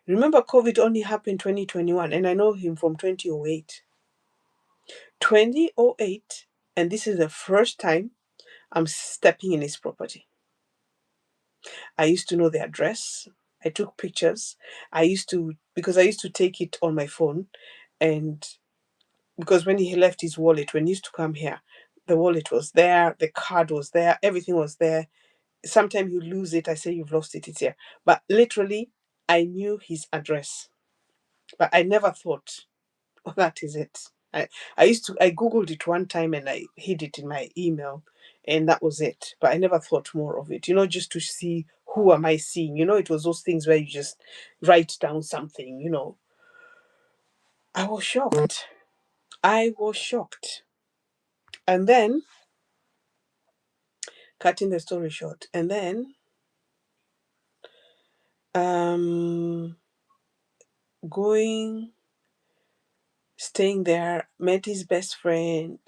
Remember, COVID only happened 2021, and I know him from 2008. 2008, and this is the first time I'm stepping in his property. I used to know the address. I took pictures. Because I used to take it on my phone, and because when he left his wallet, when he used to come here, the wallet was there, the card was there, everything was there. Sometimes you lose it. I say, you've lost it, it's here. But literally, I knew his address. But I never thought, oh, that is it. I Googled it one time and I hid it in my email, and that was it. But I never thought more of it, just to see who am I seeing. It was those things where you just write down something. I was shocked. I was shocked. And then, cutting the story short, and then um going staying there, met his best friend.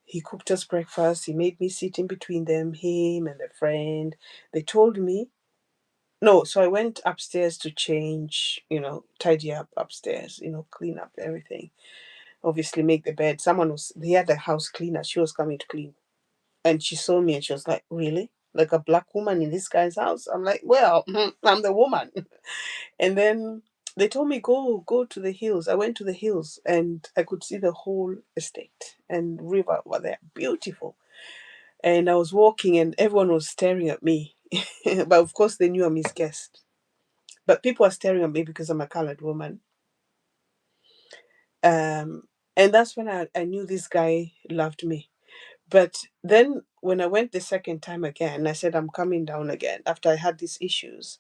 He cooked us breakfast. He made me sit in between them, him and the friend. They told me no, so I went upstairs to change, tidy up upstairs, clean up everything. Obviously make the bed. He had a house cleaner. She was coming to clean. And she saw me and she was like, really? Like a black woman in this guy's house? I'm like, well, I'm the woman. And then they told me, go to the hills. I went to the hills and I could see the whole estate and river were there. Beautiful. And I was walking and everyone was staring at me. But of course they knew I'm his guest. But people are staring at me because I'm a colored woman. Um, and that's when I knew this guy loved me. But then when I went the second time again, I said, I'm coming down again after I had these issues.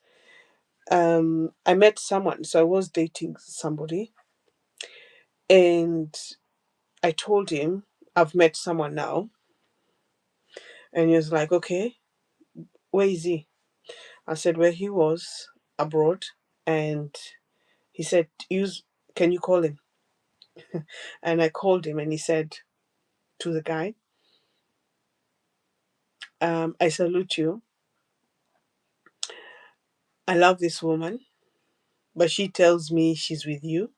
I met someone. So I was dating somebody, and I told him, I've met someone now. And he was like, okay, where is he? I said, where he was abroad. And he said, use, can you call him? And I called him, and he said to the guy, I salute you. I love this woman, but she tells me she's with you.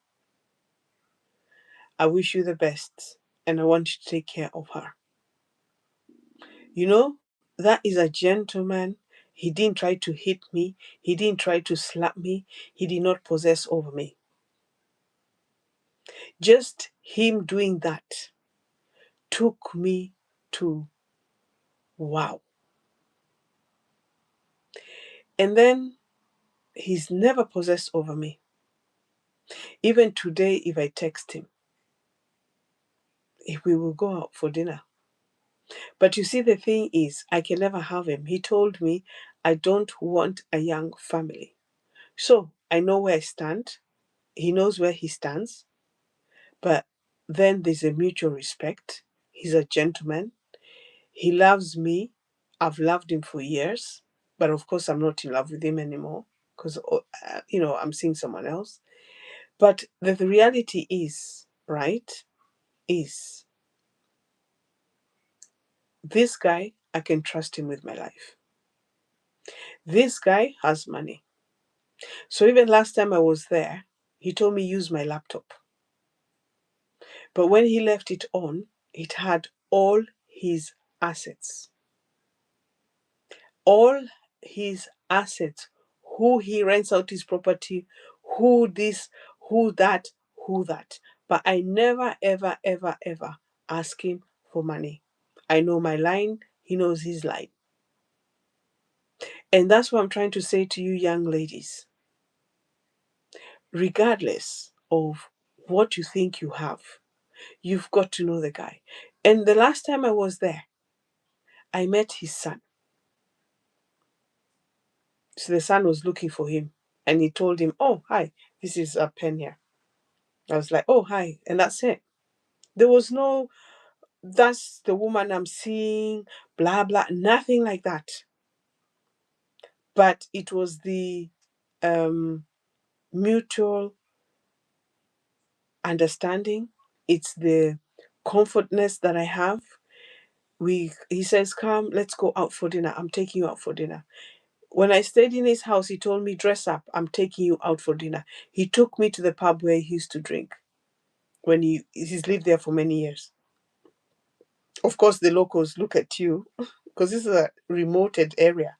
I wish you the best, and I want you to take care of her. You know, that is a gentleman. He didn't try to hit me, he didn't try to slap me, he did not possess over me. Just him doing that took me to wow. And then he's never possessed over me. Even today, if I text him, if we will go out for dinner. But you see, the thing is, I can never have him. He told me, I don't want a young family. So I know where I stand. He knows where he stands. But then there's a mutual respect. He's a gentleman. He loves me. I've loved him for years. But of course, I'm not in love with him anymore because, I'm seeing someone else. But the reality is, right, is this guy, I can trust him with my life. This guy has money. So even last time I was there, he told me use my laptop. But when he left it on, it had all his assets. All his assets. Who he rents out his property, who this, who that, who that. But I never, ever, ever, ever ask him for money. I know my line, he knows his line. And that's what I'm trying to say to you, young ladies. Regardless of what you think you have, you've got to know the guy. And the last time I was there, I met his son. So the son was looking for him, and he told him, oh, hi, this is a pen here. I was like, oh, hi. And that's it. There was no, that's the woman I'm seeing, blah, blah, nothing like that. But it was the um, mutual understanding. It's the comfortness that I have. He says, come, let's go out for dinner. I'm taking you out for dinner. When I stayed in his house, he told me, dress up. I'm taking you out for dinner. He took me to the pub where he used to drink when he's lived there for many years. Of course, the locals look at you because this is a remoted area.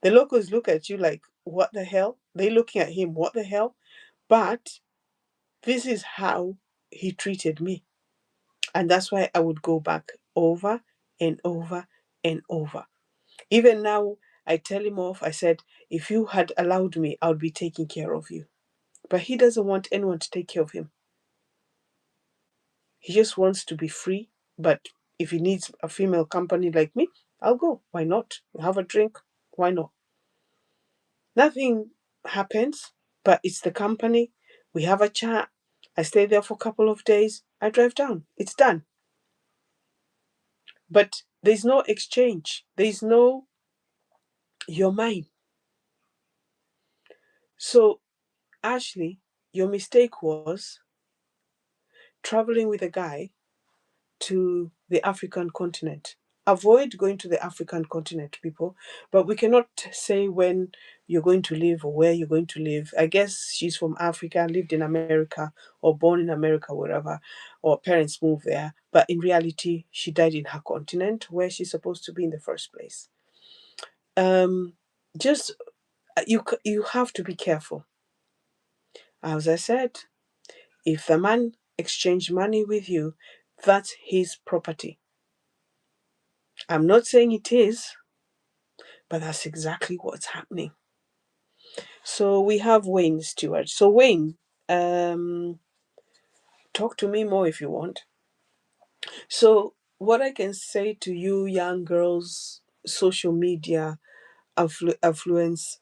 The locals look at you like, what the hell? They're looking at him, what the hell? But this is how he treated me. And that's why I would go back over and over and over. Even now, I tell him off. I said, if you had allowed me, I would be taking care of you. But he doesn't want anyone to take care of him. He just wants to be free. But if he needs a female company like me, I'll go. Why not? Have a drink. Why not? Nothing happens, but it's the company. We have a chat. I stay there for a couple of days. I drive down. It's done. But there's no exchange. There's no, you're mine. So, Ashley, your mistake was traveling with a guy to the African continent. Avoid going to the African continent, people. But we cannot say when you're going to live or where you're going to live. I guess she's from Africa, lived in America, or born in America, wherever, or parents moved there. But in reality, she died in her continent where she's supposed to be in the first place. Um, just you have to be careful. As I said, if the man exchange money with you, that's his property. I'm not saying it is, but that's exactly what's happening. So we have Wayne Stewart. So Wayne, Talk to me more if you want. So, what I can say to you, young girls, social media affluence,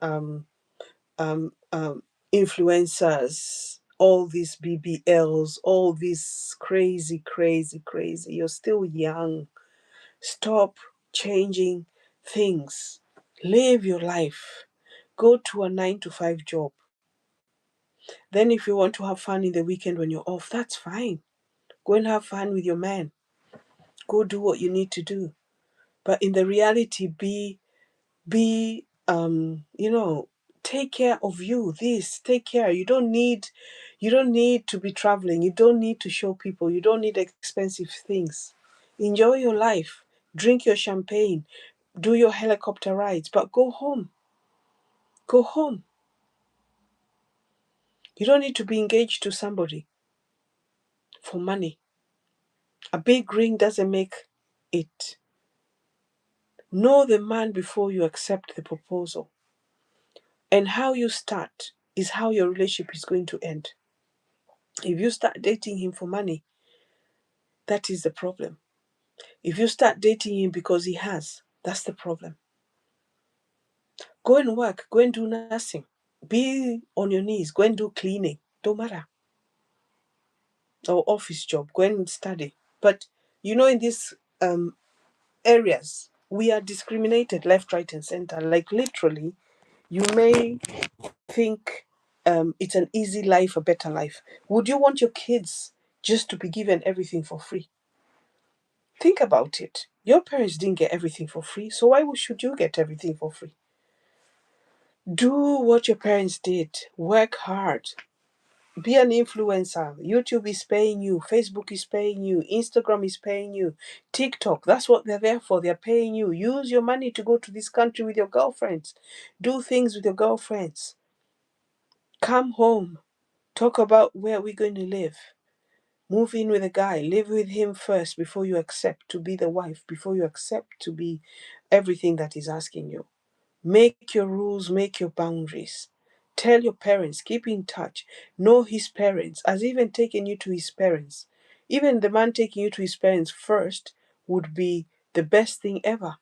influencers, all these BBLs, all these crazy, crazy, crazy. You're still young. Stop changing things. Live your life. Go to a 9 to 5 job. Then, if you want to have fun in the weekend when you're off, that's fine. Go and have fun with your man. Go do what you need to do. But in the reality, be take care of you. Take care. You don't need to be traveling. You don't need to show people. You don't need expensive things. Enjoy your life. Drink your champagne. Do your helicopter rides. But go home. Go home. You don't need to be engaged to somebody for money. A big ring doesn't make it. Know the man before you accept the proposal. And how you start is how your relationship is going to end. If you start dating him for money, that is the problem. If you start dating him because he has, that's the problem. Go and work, go and do nothing. Be on your knees, go and do cleaning. Don't matter. Or office job, go and study. But in these areas, we are discriminated left, right, and center. Like literally, you may think it's an easy life, a better life. Would you want your kids just to be given everything for free? Think about it. Your parents didn't get everything for free, so why should you get everything for free? Do what your parents did. Work hard. Be an influencer. YouTube is paying you. Facebook is paying you. Instagram is paying you. TikTok, that's what they're there for. They're paying you. Use your money to go to this country with your girlfriends. Do things with your girlfriends. Come home. Talk about where we're going to live. Move in with a guy. Live with him first before you accept to be the wife, before you accept to be everything that he's asking you. Make your rules, make your boundaries. Tell your parents, keep in touch. Know his parents. Has even taken you to his parents. Even the man taking you to his parents first would be the best thing ever.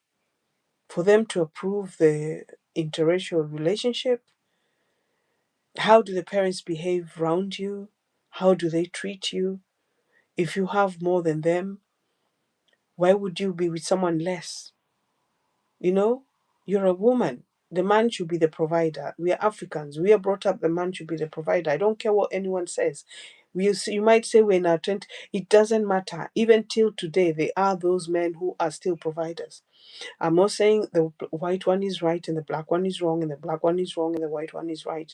For them to approve the interracial relationship. How do the parents behave around you? How do they treat you? If you have more than them, why would you be with someone less? You're a woman. The man should be the provider. We are Africans. We are brought up the man should be the provider. I don't care what anyone says. You might say we're in our 20s. It doesn't matter. Even till today, there are those men who are still providers. I'm not saying the white one is right and the black one is wrong and the black one is wrong and the white one is right.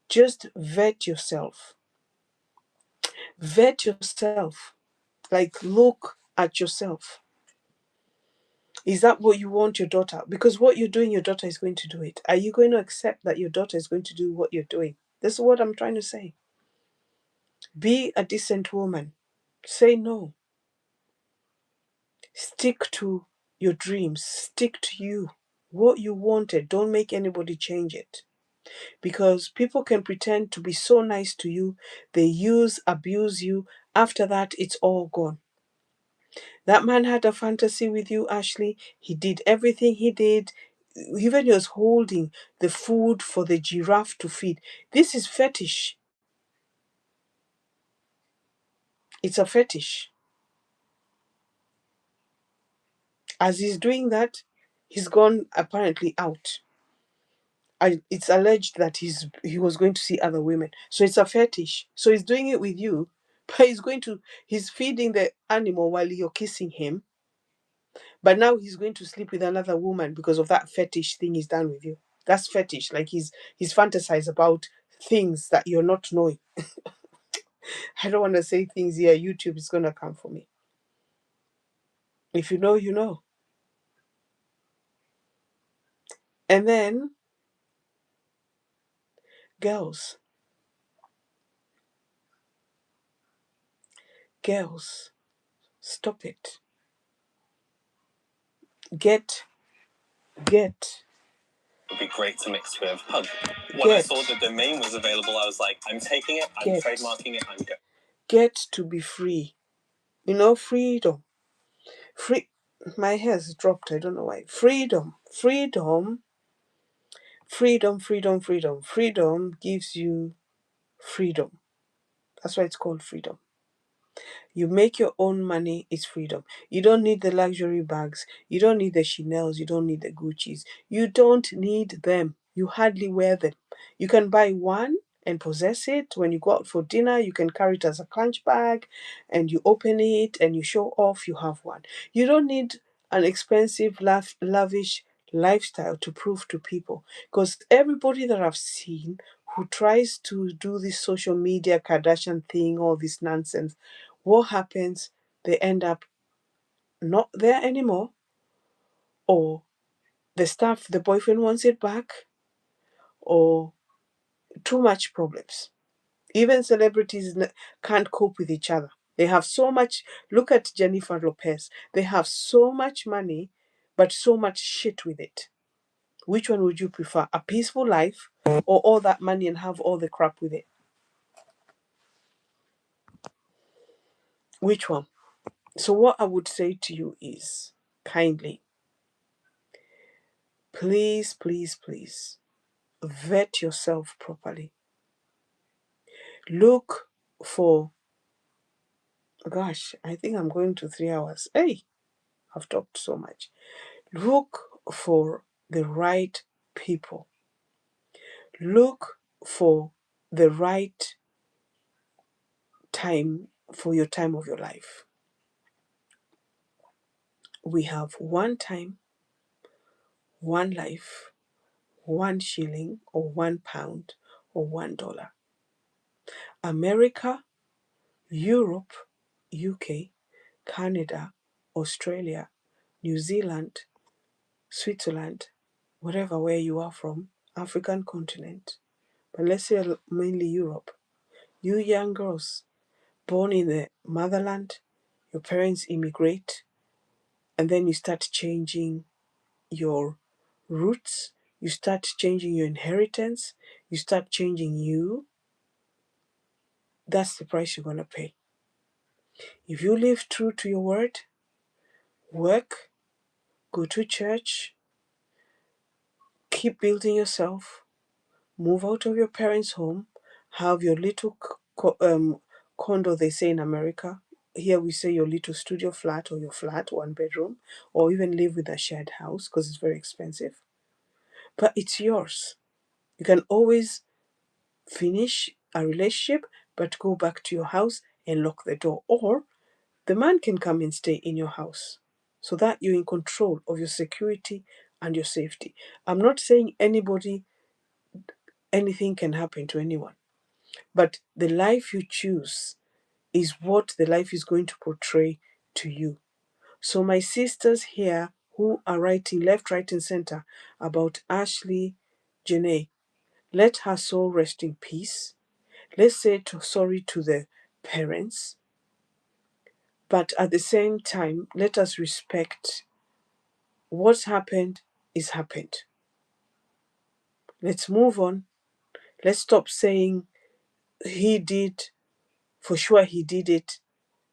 Just vet yourself. Vet yourself. Like, look at yourself. Is that what you want your daughter? Because what you're doing, your daughter is going to do it. Are you going to accept that your daughter is going to do what you're doing? This is what I'm trying to say. Be a decent woman. Say no. Stick to your dreams. Stick to you. What you wanted. Don't make anybody change it. Because people can pretend to be so nice to you. They abuse you. After that, it's all gone. That man had a fantasy with you, Ashley. He did everything he did. Even he was holding the food for the giraffe to feed. This is fetish. It's a fetish. As he's doing that, he's gone apparently out. It's alleged that he was going to see other women. So it's a fetish. So he's doing it with you, but he's feeding the animal while you're kissing him. But now he's going to sleep with another woman because of that fetish thing he's done with you. That's fetish. Like he's fantasized about things that you're not knowing. I don't want to say things here. YouTube is gonna come for me. If you know, you know. And then, girls, stop it. Get. Would be great to mix with hug. When I saw the domain was available, I was like, I'm taking it, I'm trademarking it, I'm going. get to be free. You know, freedom. Free. My hair's dropped. I don't know why. Freedom. Freedom. Freedom. Freedom. Freedom. Freedom gives you freedom. That's why it's called freedom. You make your own money, it's freedom. You don't need the luxury bags. You don't need the Chanels. You don't need the Gucci's. You don't need them. You hardly wear them. You can buy one and possess it. When you go out for dinner, you can carry it as a clutch bag and you open it and you show off you have one. You don't need an expensive, lavish lifestyle to prove to people, because everybody that I've seen who tries to do this social media Kardashian thing, all this nonsense, what happens? They end up not there anymore, or the boyfriend wants it back, or too much problems. Even celebrities can't cope with each other. They have so much. Look at Jennifer Lopez. They have so much money, but so much shit with it. Which one would you prefer? A peaceful life, or all that money and have all the crap with it? Which one? So, what I would say to you is kindly, please, please, please vet yourself properly. Look for, gosh, I think I'm going to 3 hours. Hey, I've talked so much. Look for the right people. Look for the right time for your time of your life. We have one time, one life, 1 shilling or £1 or $1. America, Europe, UK, Canada, Australia, New Zealand, Switzerland, whatever where you are from, African continent, but let's say mainly Europe. You young girls born in the motherland, your parents immigrate, and then you start changing your roots, you start changing your inheritance, you start changing you. That's the price you're going to pay. If you live true to your word, work, go to church, keep building yourself, move out of your parents' home, have your little condo, they say in America. Here we say your little studio flat or your flat, 1 bedroom, or even live with a shared house because it's very expensive. But it's yours. You can always finish a relationship, but go back to your house and lock the door. Or the man can come and stay in your house so that you're in control of your security and your safety. I'm not saying anything can happen to anyone, but the life you choose is what the life is going to portray to you. So, my sisters here who are writing left, right, and center about Ashley Janae, let her soul rest in peace. Let's say sorry to the parents, but at the same time, let us respect what's happened is happened. Let's move on. Let's stop saying he did, for sure he did it.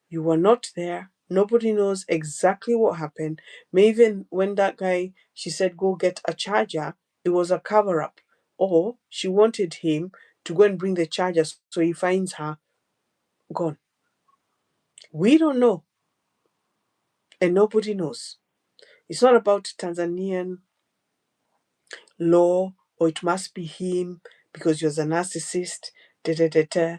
You were not there. Nobody knows exactly what happened. Maybe when that guy, she said, go get a charger, it was a cover up. Or she wanted him to go and bring the charger so he finds her gone. We don't know. And nobody knows. It's not about Tanzanian law or it must be him because you're a narcissist. Da, da, da, da.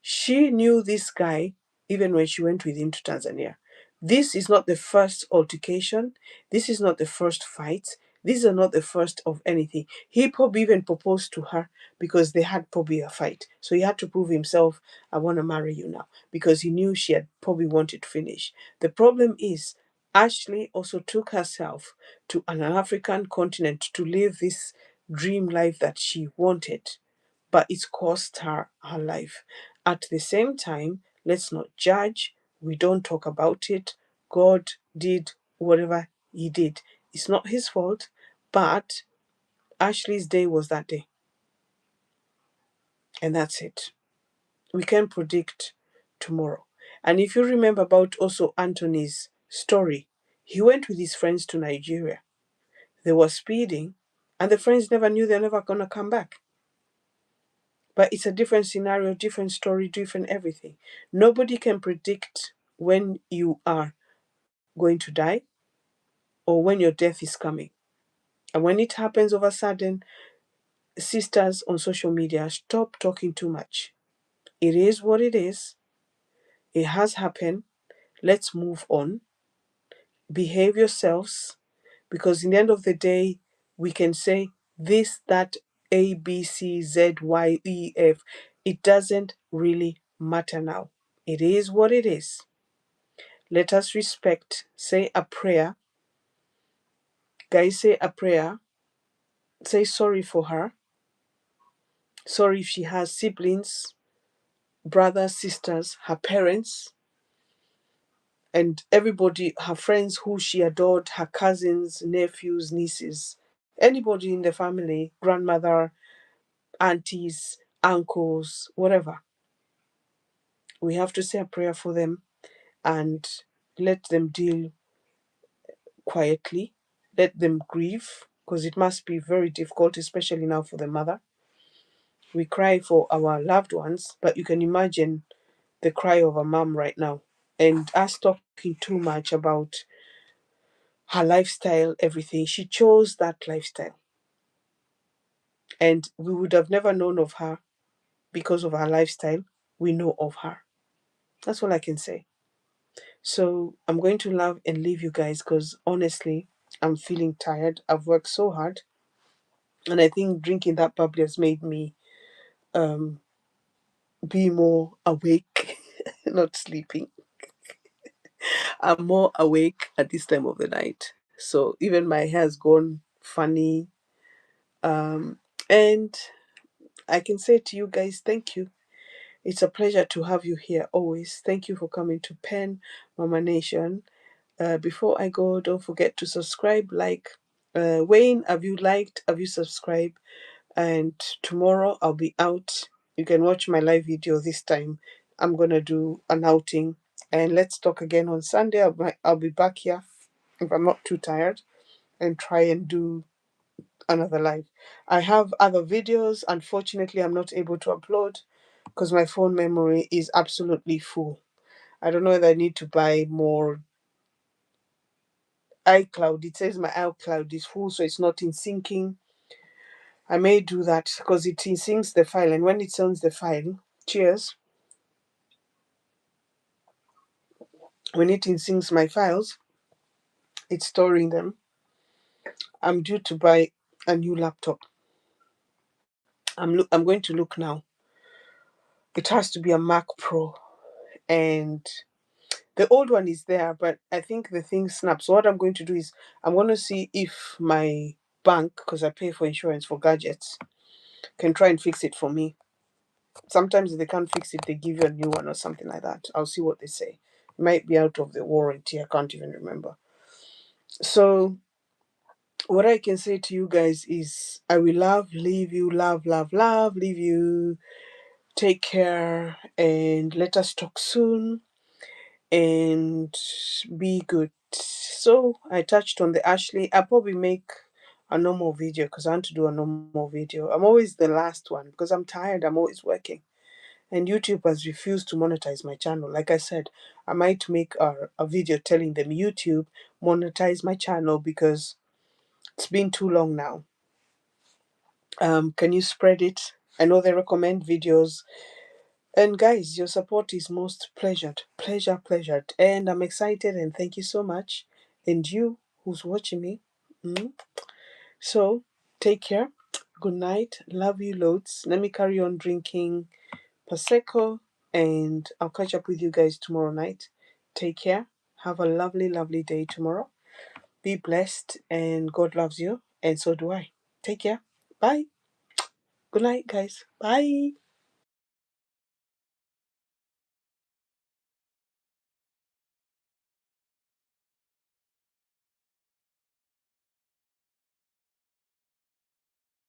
She knew this guy even when she went with him to Tanzania. This is not the first altercation. This is not the first fight. These are not the first of anything. He probably even proposed to her because they had probably a fight. So he had to prove himself, I want to marry you now, because he knew she had probably wanted to finish. The problem is, Ashley also took herself to an African continent to live this dream life that she wanted, but it's cost her her life. At the same time, let's not judge. We don't talk about it. God did whatever he did. It's not his fault, but Ashley's day was that day. And that's it. We can predict tomorrow. And if you remember about also Anthony's story, he went with his friends to Nigeria. They were speeding, and the friends never knew they're never going to come back. But it's a different scenario, different story, different everything. Nobody can predict when you are going to die or when your death is coming. And when it happens all of a sudden, sisters on social media, stop talking too much. It is what it is. It has happened. Let's move on. Behave yourselves, because in the end of the day, we can say this, that, A, B, C, Z, Y, E, F. It doesn't really matter now. It is what it is. Let us respect, say a prayer. Guys, say a prayer. Say sorry for her. Sorry if she has siblings, brothers, sisters, her parents, and everybody, her friends who she adored, her cousins, nephews, nieces, anybody in the family, grandmother, aunties, uncles, whatever. We have to say a prayer for them and let them deal quietly. Let them grieve, because it must be very difficult, especially now for the mother. We cry for our loved ones, but you can imagine the cry of a mom right now. And us talking too much about her lifestyle, everything. She chose that lifestyle. And we would have never known of her because of her lifestyle. We know of her. That's all I can say. So I'm going to love and leave you guys, because honestly, I'm feeling tired. I've worked so hard. And I think drinking that bubbly has made me um, be more awake, not sleeping. I'm more awake at this time of the night. So even my hair's gone funny. Um, and I can say to you guys, thank you. It's a pleasure to have you here always. Thank you for coming to Pen Mama Nation. Before I go, don't forget to subscribe, like. Wayne, have you liked? Have you subscribed? And tomorrow I'll be out. You can watch my live video this time. I'm gonna do an outing, and let's talk again on Sunday. I'll be back here if I'm not too tired, and try and do another live. I have other videos. Unfortunately, I'm not able to upload because my phone memory is absolutely full. I don't know whether I need to buy more iCloud. It says my iCloud is full, so it's not in syncing. I may do that because it syncs the file, and when it sends the file, cheers, when it syncs my files, it's storing them. I'm due to buy a new laptop. I'm going to look now. It has to be a Mac Pro, and the old one is there, but I think the thing snaps. So what I'm going to do is I'm going to see if my bank, because I pay for insurance for gadgets, can try and fix it for me. Sometimes if they can't fix it, they give you a new one or something like that. I'll see what they say. It might be out of the warranty. I can't even remember. So what I can say to you guys is I will leave you, leave you. Take care, and let us talk soon, and be good. So I touched on the Ashley. I'll probably make a normal video because I want to do a normal video. I'm always the last one because I'm tired. I'm always working. And YouTube has refused to monetize my channel. Like I said, I might make a video telling them YouTube monetize my channel because it's been too long now. Can you spread it? I know they recommend videos. And guys, your support is most pleasured. And I'm excited, and thank you so much. And you who's watching me. mm, So take care. Good night. Love you loads. Let me carry on drinking Prosecco, and I'll catch up with you guys tomorrow night. Take care. Have a lovely day tomorrow. Be blessed, and God loves you, and so do I. Take care. Bye. Good night, guys. Bye.